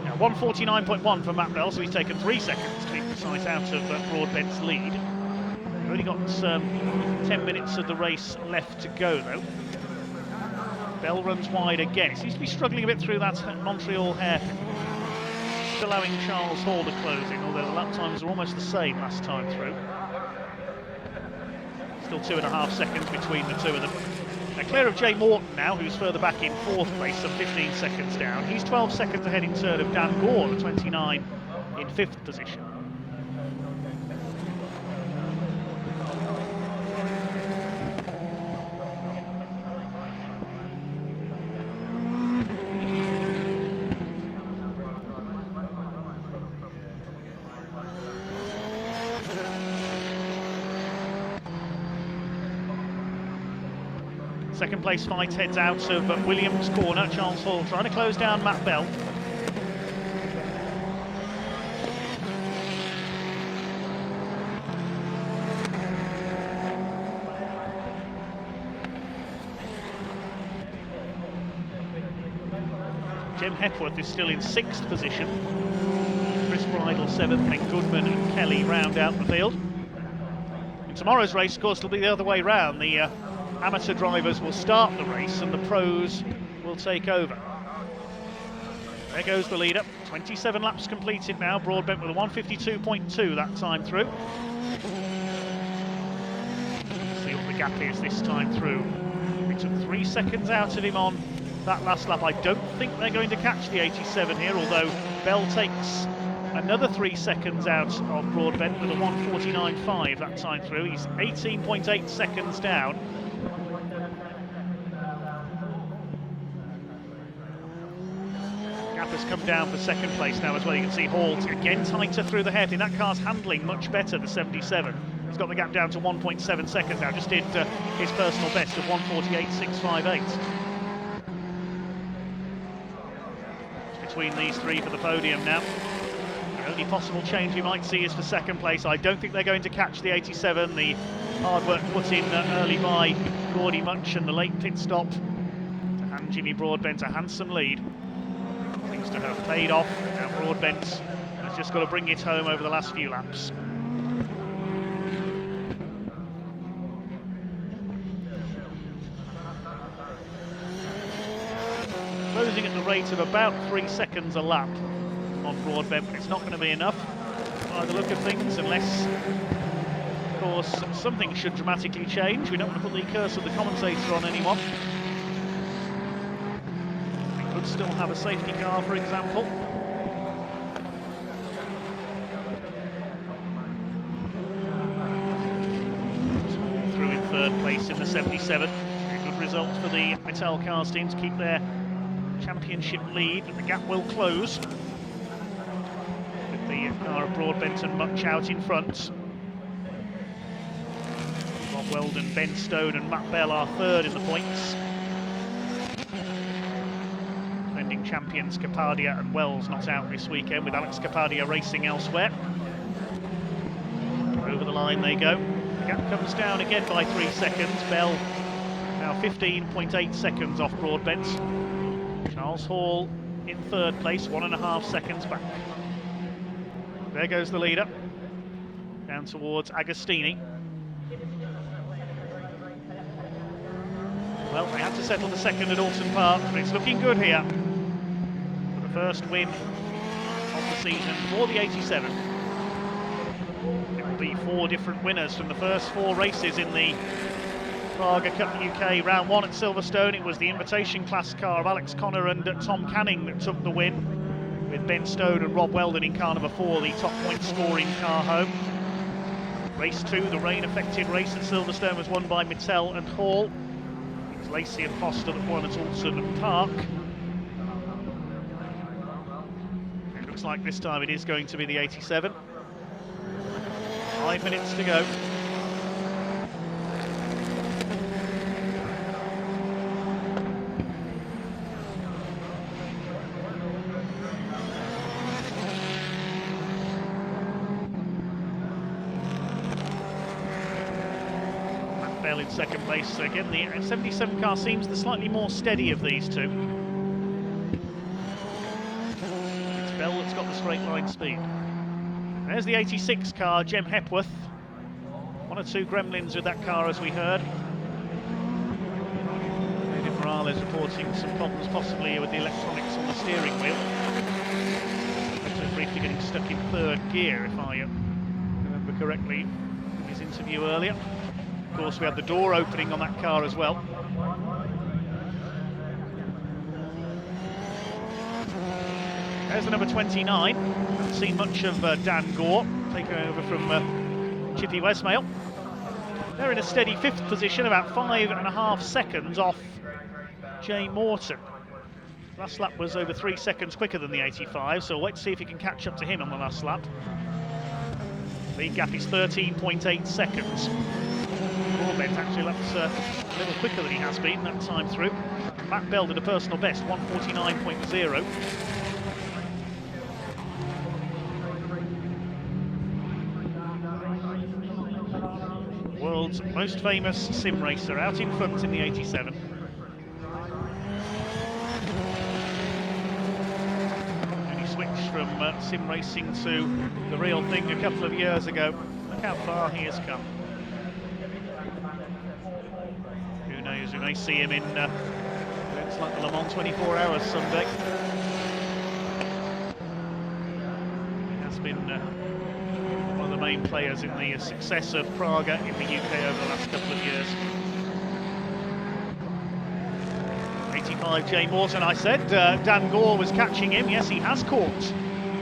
Now 1:49.1 for Matt Bell, so he's taken 3 seconds to be precise out of Broadbent's lead. We've only got 10 minutes of the race left to go though. Bell runs wide again. He seems to be struggling a bit through that Montreal hairpin. Just allowing Charles Hall to close in, although the lap times are almost the same last time through. Still 2.5 seconds between the two of them. Now clear of Jay Morton now, who's further back in 4th place, some 15 seconds down. He's 12 seconds ahead in third of Dan Gore, the 29 in 5th position. Second place fight heads out of Williams' corner. Charles Hall trying to close down Matt Bell. Jem Hepworth is still in 6th position. Chris Bridle 7th, and Goodman and Kelly round out the field. In tomorrow's race, of course, it'll be the other way round. The amateur drivers will start the race and the pros will take over. There goes the leader. 27 laps completed now. Broadbent with a 1:52.2 that time through. See what the gap is this time through. We took 3 seconds out of him on that last lap. I don't think they're going to catch the 87 here, although Bell takes another 3 seconds out of Broadbent with a 1:49.5 that time through. He's 18.8 seconds down. come down for second place now as well. You can see Hall again tighter through the hairpin. That car's handling much better, the 77. He's got the gap down to 1.7 seconds now, just did his personal best of 1:48.658. Between these three for the podium now. The only possible change we might see is for second place. I don't think they're going to catch the 87. The hard work put in early by Gordy Munch and the late pit stop to hand Jimmy Broadbent a handsome lead. Seems to have paid off. Now Broadbent has just got to bring it home over the last few laps. Closing at the rate of about 3 seconds a lap on Broadbent, but it's not going to be enough by the look of things, unless, of course, something should dramatically change. We don't want to put the curse of the commentator on anyone. We could still have a safety car, for example. Through in third place in the 77. A good result for the Mattel Cars team to keep their championship lead, but the gap will close with the car of Broadbent and Munch out in front. Rob Weldon, Ben Stone and Matt Bell are third in the points. Defending champions Capadia and Wells not out this weekend, with Alex Capadia racing elsewhere. Over the line they go. The gap comes down again by 3 seconds. Bell now 15.8 seconds off Broadbent. Charles Hall in third place, 1.5 seconds back. There goes the leader, down towards Agostini. Well, they had to settle the second at Alton Park, but it's looking good here for the first win of the season for the 87. It will be 4 different winners from the first 4 races in the Praga Cup UK round 1 at Silverstone. It was the invitation class car of Alex Connor and Tom Canning that took the win, with Ben Stone and Rob Weldon in car number 4, the top point scoring car home. Race 2, the rain affected race at Silverstone, was won by Mittel and Hall. It was Lacey and Foster that won at Alton Park. It looks like this time it is going to be the 87. 5 minutes to go. In second place. So again, the 77 car seems the slightly more steady of these two. It's Bell that's got the straight line speed. There's the 86 car, Jem Hepworth. 1 or 2 gremlins with that car, as we heard. David Morales reporting some problems possibly with the electronics on the steering wheel. Also briefly getting stuck in third gear, if I remember correctly in his interview earlier. Of course, we had the door opening on that car as well. There's the number 29. Haven't seen much of Dan Gore, taken over from Chippy Westmail. They're in a steady 5th position, about 5.5 seconds off Jay Morton. Last lap was over 3 seconds quicker than the 85, so we'll wait to see if he can catch up to him on the last lap. The gap is 13.8 seconds. Broadbent actually laps a little quicker than he has been that time through. Matt Bell did a personal best, 1:49.0. World's most famous sim racer out in front in the 87. And he switched from sim racing to the real thing a couple of years ago. Look how far he has come. Who knows, we may see him in events like the Le Mans 24 Hours someday. He has been one of the main players in the success of Praga in the UK over the last couple of years. 85 Jay Morton, I said. Dan Gore was catching him. Yes, he has caught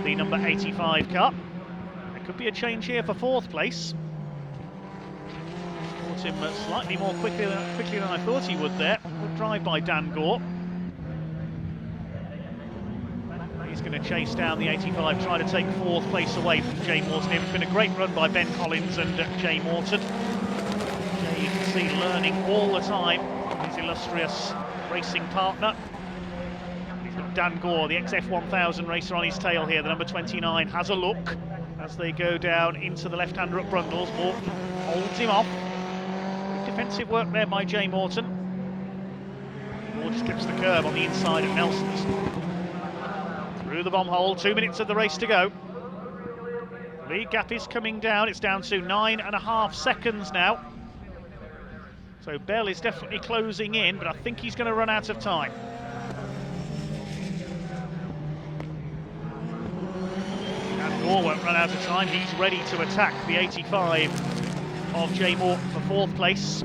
the number 85 car. There could be a change here for 4th place. Caught him slightly more quickly than I thought he would there. Good drive by Dan Gore. He's going to chase down the 85, try to take 4th place away from Jay Morton. It's been a great run by Ben Collins and Jay Morton. Jay, you can see, learning all the time from his illustrious racing partner. He's got Dan Gore, the XF1000 racer, on his tail here. The number 29 has a look as they go down into the left-hander at Brundles. Morton holds him off. Good defensive work there by Jay Morton. Moore just clips the curb on the inside of Nelson's. Through the bomb hole, 2 minutes of the race to go. The lead gap is coming down. It's down to 9.5 seconds now. So Bell is definitely closing in, but I think he's going to run out of time. And Gore won't run out of time. He's ready to attack the 85 of Jay Morton for 4th place.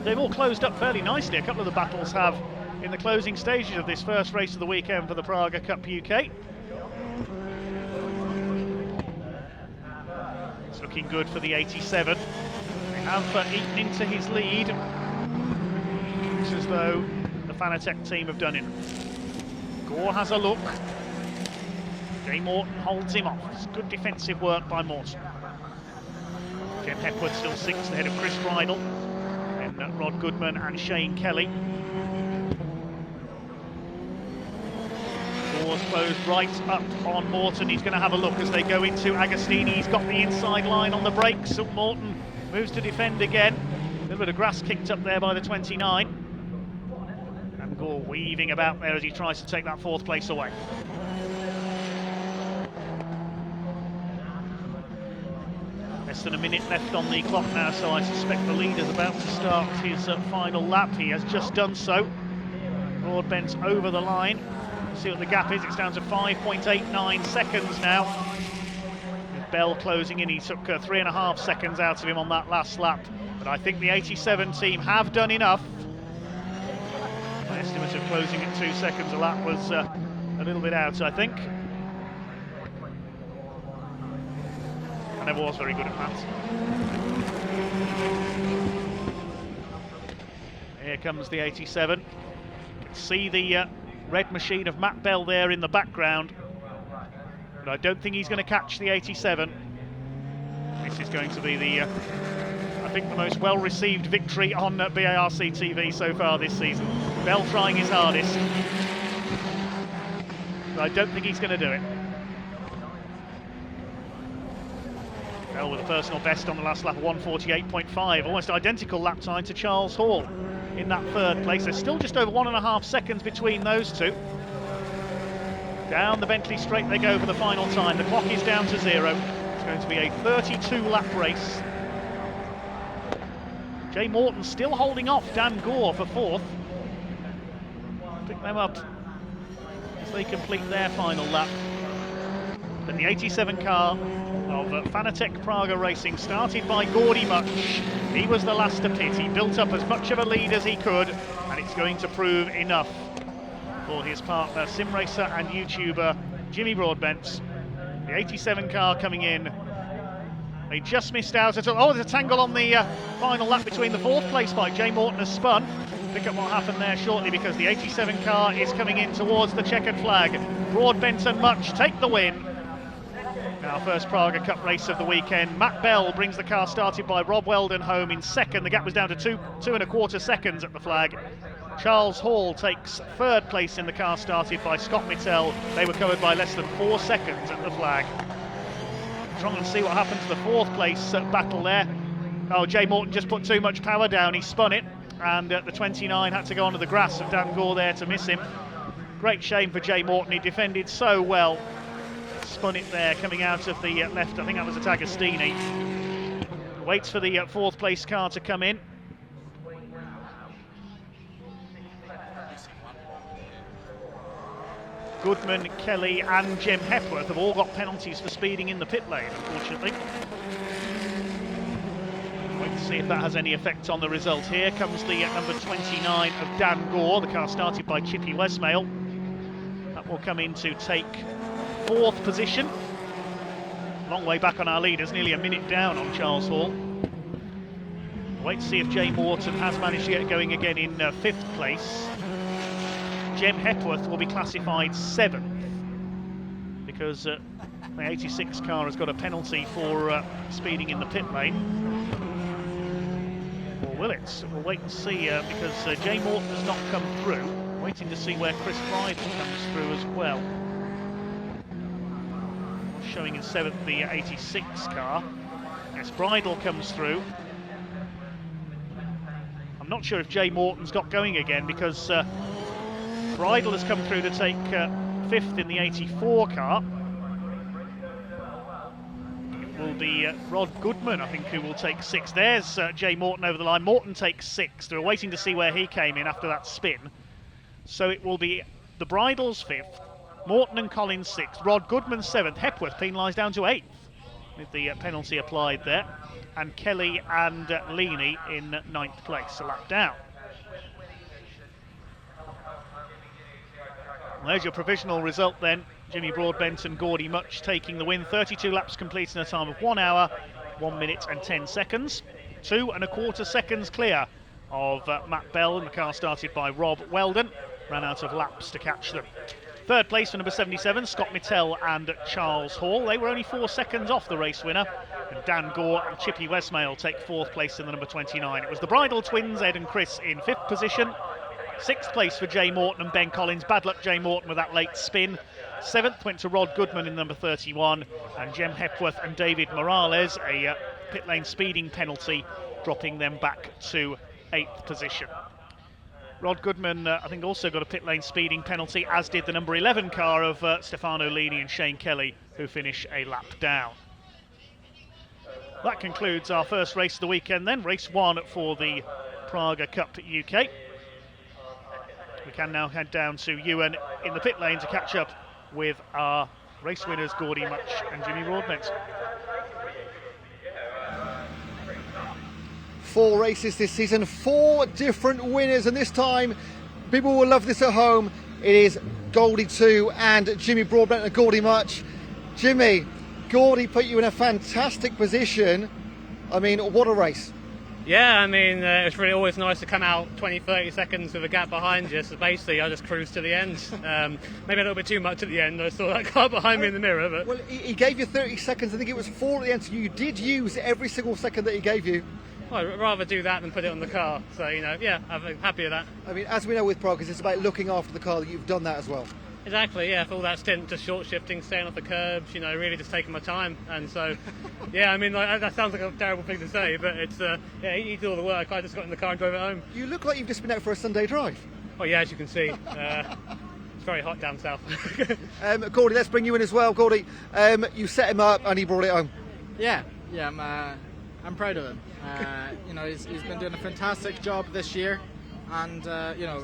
They've all closed up fairly nicely. A couple of the battles have in the closing stages of this first race of the weekend for the Praga Cup UK. It's looking good for the 87. They have eaten into his lead. Looks as though the Fanatec team have done it. Gore has a look. Jay Morton holds him off. It's good defensive work by Morton. Jem Hepworth still 6th ahead of Chris Bridle. And Rod Goodman and Shane Kelly. Gore's closed right up on Morton. He's going to have a look as they go into Agostini. He's got the inside line on the brakes. So Morton moves to defend again. A little bit of grass kicked up there by the 29. And Gore weaving about there as he tries to take that 4th place away. Less than a minute left on the clock now, so I suspect the leader's about to start his final lap. He has just done so. Broadbent's over the line. See what the gap is. It's down to 5.89 seconds now. With Bell closing in, he took 3.5 seconds out of him on that last lap. But I think the 87 team have done enough. My estimate of closing at 2 seconds a lap was a little bit out, I think. I never was very good at maths. Here comes the 87. You can see the red machine of Matt Bell there in the background. But I don't think he's going to catch the 87. This is going to be the, I think, the most well-received victory on BARC TV so far this season. Bell trying his hardest. But I don't think he's going to do it. Bell with a personal best on the last lap of 1:48.5, almost identical lap time to Charles Hall in that 3rd place. There's still just over 1.5 seconds between those two. Down the Bentley straight they go for the final time. The clock is down to 0. It's going to be a 32-lap race. Jay Morton still holding off Dan Gore for 4th. Pick them up as they complete their final lap. But the 87 car of Fanatec Praga Racing, started by Gordy Much. He was the last to pit. He built up as much of a lead as he could, and it's going to prove enough for his partner, sim racer and YouTuber Jimmy Broadbent. The 87 car coming in. They just missed out at all. Oh, there's a tangle on the final lap between the 4th place bike. Jay Morton has spun. Pick up what happened there shortly, because the 87 car is coming in towards the checkered flag. Broadbent and Much take the win. Our first Praga Cup race of the weekend. Matt Bell brings the car started by Rob Weldon home in 2nd. The gap was down to 2.25 seconds at the flag. Charles Hall takes 3rd place in the car started by Scott Mittel. They were covered by less than 4 seconds at the flag. Trying to see what happened to the 4th place battle there. Oh, Jay Morton just put too much power down. He spun it, and the 29 had to go onto the grass of Dan Gore there to miss him. Great shame for Jay Morton. He defended so well. Spun it there, coming out of the left. I think that was a Agostini. Waits for the 4th place car to come in. Goodman, Kelly and Jem Hepworth have all got penalties for speeding in the pit lane, unfortunately. Wait to see if that has any effect on the result. Here comes the number 29 of Dan Gore. The car started by Chippy Westmail. That will come in to take 4th position. Long way back on our leaders, nearly a minute down on Charles Hall. Wait to see if Jay Morton has managed to get going again in 5th place. Jem Hepworth will be classified 7th. because the 86 car has got a penalty for speeding in the pit lane. Or will it? We'll wait and see because Jay Morton has not come through. Waiting to see where Chris Bridle comes through as well. Showing in 7th the 86 car. Yes, Bridle comes through. I'm not sure if Jay Morton's got going again because Bridle has come through to take 5th in the 84 car. It will be Rod Goodman, I think, who will take 6th. There's Jay Morton over the line. Morton takes 6th. We're waiting to see where he came in after that spin. So it will be the Bridles 5th, Morton and Collins 6th, Rod Goodman 7th, Hepworth penalised down to 8th with the penalty applied there, and Kelly and Leaney in 9th place, a lap down. Well, there's your provisional result then. Jimmy Broadbent and Gordy Much taking the win. 32 laps complete in a time of 1 hour, 1 minute and 10 seconds. 2 1/4 seconds clear of Matt Bell, and the car started by Rob Weldon. Ran out of laps to catch them. 3rd place for number 77, Scott Mittell and Charles Hall. They were only 4 seconds off the race winner. And Dan Gore and Chippy Westmail take 4th place in the number 29. It was the Bridle twins, Ed and Chris, in 5th position. 6th place for Jay Morton and Ben Collins. Bad luck Jay Morton with that late spin. 7th went to Rod Goodman in number 31. And Jem Hepworth and David Morales, a pit lane speeding penalty, dropping them back to 8th position. Rod Goodman, I think, also got a pit lane speeding penalty, as did the number 11 car of Stefano Leaney and Shane Kelly, who finish a lap down. That concludes our first race of the weekend then, race 1 for the Praga Cup UK. We can now head down to Ewan in the pit lane to catch up with our race winners, Gordy Much and Jimmy Broadbent. 4 races this season, 4 different winners, and this time people will love this at home. It is Goldie 2 and Jimmy Broadbent and Gordy Much. Jimmy, Gordy put you in a fantastic position. I mean, what a race. Yeah, I mean, it's really always nice to come out 20-30 seconds with a gap behind you, so basically I just cruised to the end. Maybe a little bit too much at the end. I saw that car behind me in the mirror. But well, he gave you 30 seconds. I think it was 4 at the end, so you did use every single second that he gave you. Well, I'd rather do that than put it on the car. So, you know, yeah, I'm happy with that. I mean, as we know with Praga, it's about looking after the car. You've done that as well. Exactly, yeah, for all that stint, just short shifting, staying off the curbs, you know, really just taking my time. And so, yeah, I mean, like, that sounds like a terrible thing to say, but it's, yeah, he did all the work. I just got in the car and drove it home. You look like you've just been out for a Sunday drive. Oh, yeah, as you can see. It's very hot down south. Gordy, let's bring you in as well. Gordy, you set him up and he brought it home. Yeah, I'm proud of him. You know, he's been doing a fantastic job this year, and you know,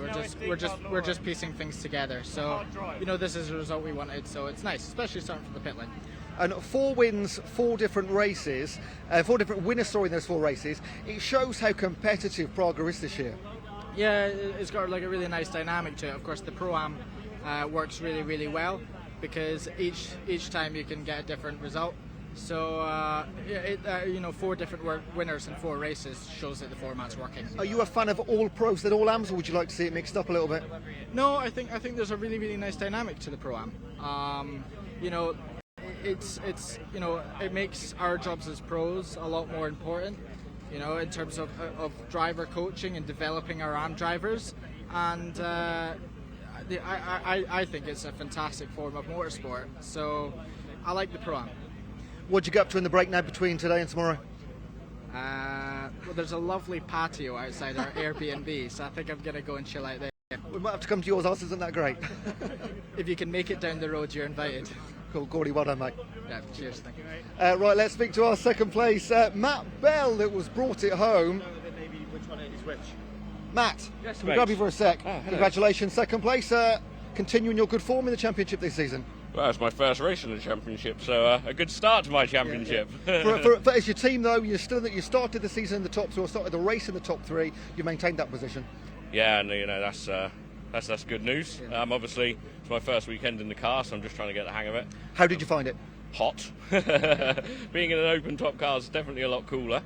we're just piecing things together. So, you know, this is the result we wanted. So it's nice, especially starting from the pit lane. And 4 wins, 4 different races, 4 different winners, sorry, in those 4 races. It shows how competitive Praga is this year. Yeah, it's got like a really nice dynamic to it. Of course, the Pro-Am works really, really well because each time you can get a different result. So, you know, 4 different winners in 4 races shows that the format's working. Are you a fan of all pros and all AMs, or would you like to see it mixed up a little bit? No, I think there's a really, really nice dynamic to the Pro-Am. You know, it's you know, it makes our jobs as pros a lot more important. You know, in terms of driver coaching and developing our AM drivers, and I think it's a fantastic form of motorsport. So, I like the Pro-Am. What'd you get up to in the break now between today and tomorrow? Well, there's a lovely patio outside our Airbnb, so I think I'm going to go and chill out there. We might have to come to yours. Ours isn't that great. If you can make it down the road, you're invited. Cool, Gordy, well done, mate. Yeah, cheers, thank you. Right, let's speak to our second place, Matt Bell, that was brought it home. Which one is which? Matt, Yes, can we mate. grab you for a sec? Oh, hello. Congratulations, second place. Continuing your good form in the championship this season. Well, it's my first race in the championship, so a good start to my championship. For as your team, though, you started the season in the top 3, or started the race in the top 3. You maintained that position. Yeah, and you know that's good news. Obviously, it's my first weekend in the car, so I'm just trying to get the hang of it. How did you find it? Hot. Being in an open top car is definitely a lot cooler.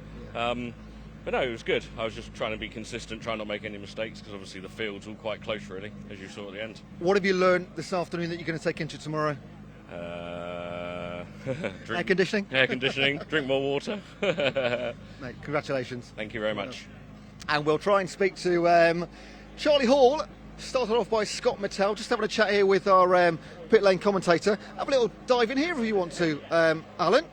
But no, it was good. I was just trying to be consistent, trying not to make any mistakes, because obviously the field's all quite close, really, as you saw at the end. What have you learned this afternoon that you're going to take into tomorrow? Air conditioning? Air conditioning, drink more water. Mate, congratulations. Thank you very much. And we'll try and speak to Charlie Hall. Started off by Scott Mattel. Just having a chat here with our pit lane commentator. Have a little dive in here if you want to, Alan.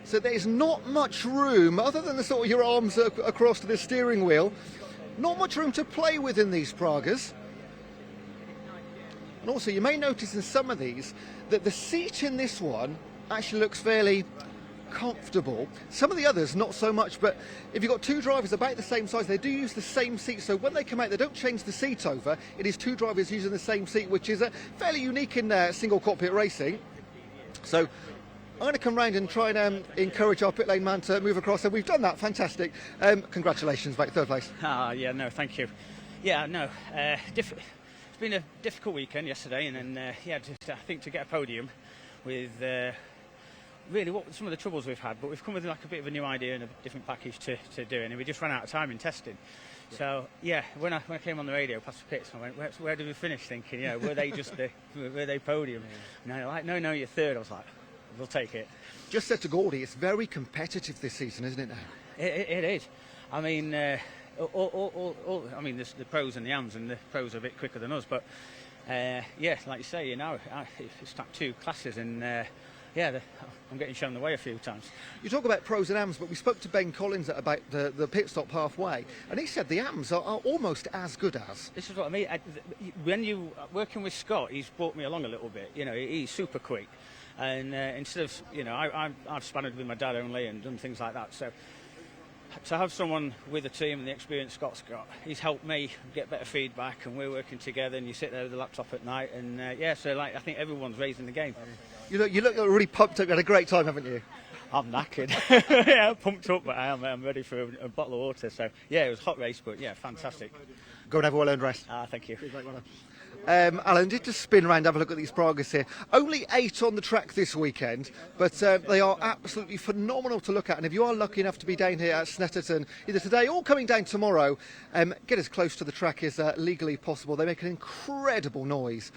So there's not much room, other than the sort of your arms across to the steering wheel. Not much room to play with in these Pragas. And also, you may notice in some of these that the seat in this one actually looks fairly comfortable. Some of the others not so much, but if you've got two drivers about the same size, they do use the same seat, so when they come out they don't change the seat over. It is two drivers using the same seat, which is fairly unique in single cockpit racing. So I'm going to come round and try and encourage our pit lane man to move across, and we've done that. Fantastic. Congratulations, mate, third place. Yeah, no, thank you. Yeah, no, it's been a difficult weekend yesterday, and then just, I think to get a podium with really what some of the troubles we've had, but we've come with like a bit of a new idea and a different package to do, and we just ran out of time in testing. So yeah, when I came on the radio past the pits, I went, where did we finish? Thinking, were they just were they podium? And they're like, no, you're third. I was like, we'll take it. Just said to Gordy, it's very competitive this season, isn't it now? It is. I mean, I mean, there's the pros and the AMs, and the pros are a bit quicker than us, but like you say, it's like two classes, and I'm getting shown the way a few times. You talk about pros and AMs, but we spoke to Ben Collins about the pit stop halfway, and he said the AMs are almost as good as. This is what I mean. When you working with Scott, he's brought me along a little bit. He's super quick, and instead of I've spanned with my dad only and done things like that. So to have someone with a team and the experience Scott's got, he's helped me get better feedback, and we're working together. And you sit there with the laptop at night, and so I think everyone's raising the game. You look really pumped up. You had a great time, haven't you? I'm knackered. Pumped up, but I'm ready for a bottle of water. So it was a hot race, but fantastic. Go and have a well-earned rest. Thank you. Alan, just spin around, have a look at these Pragas here. Only 8 on the track this weekend, but they are absolutely phenomenal to look at. And if you are lucky enough to be down here at Snetterton, either today or coming down tomorrow, get as close to the track as legally possible. They make an incredible noise.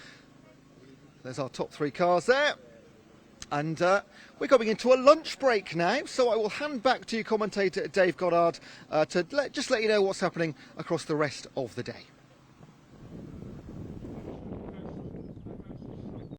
There's our top 3 cars there. And we're going into a lunch break now, so I will hand back to you, commentator Dave Goddard, to just let you know what's happening across the rest of the day.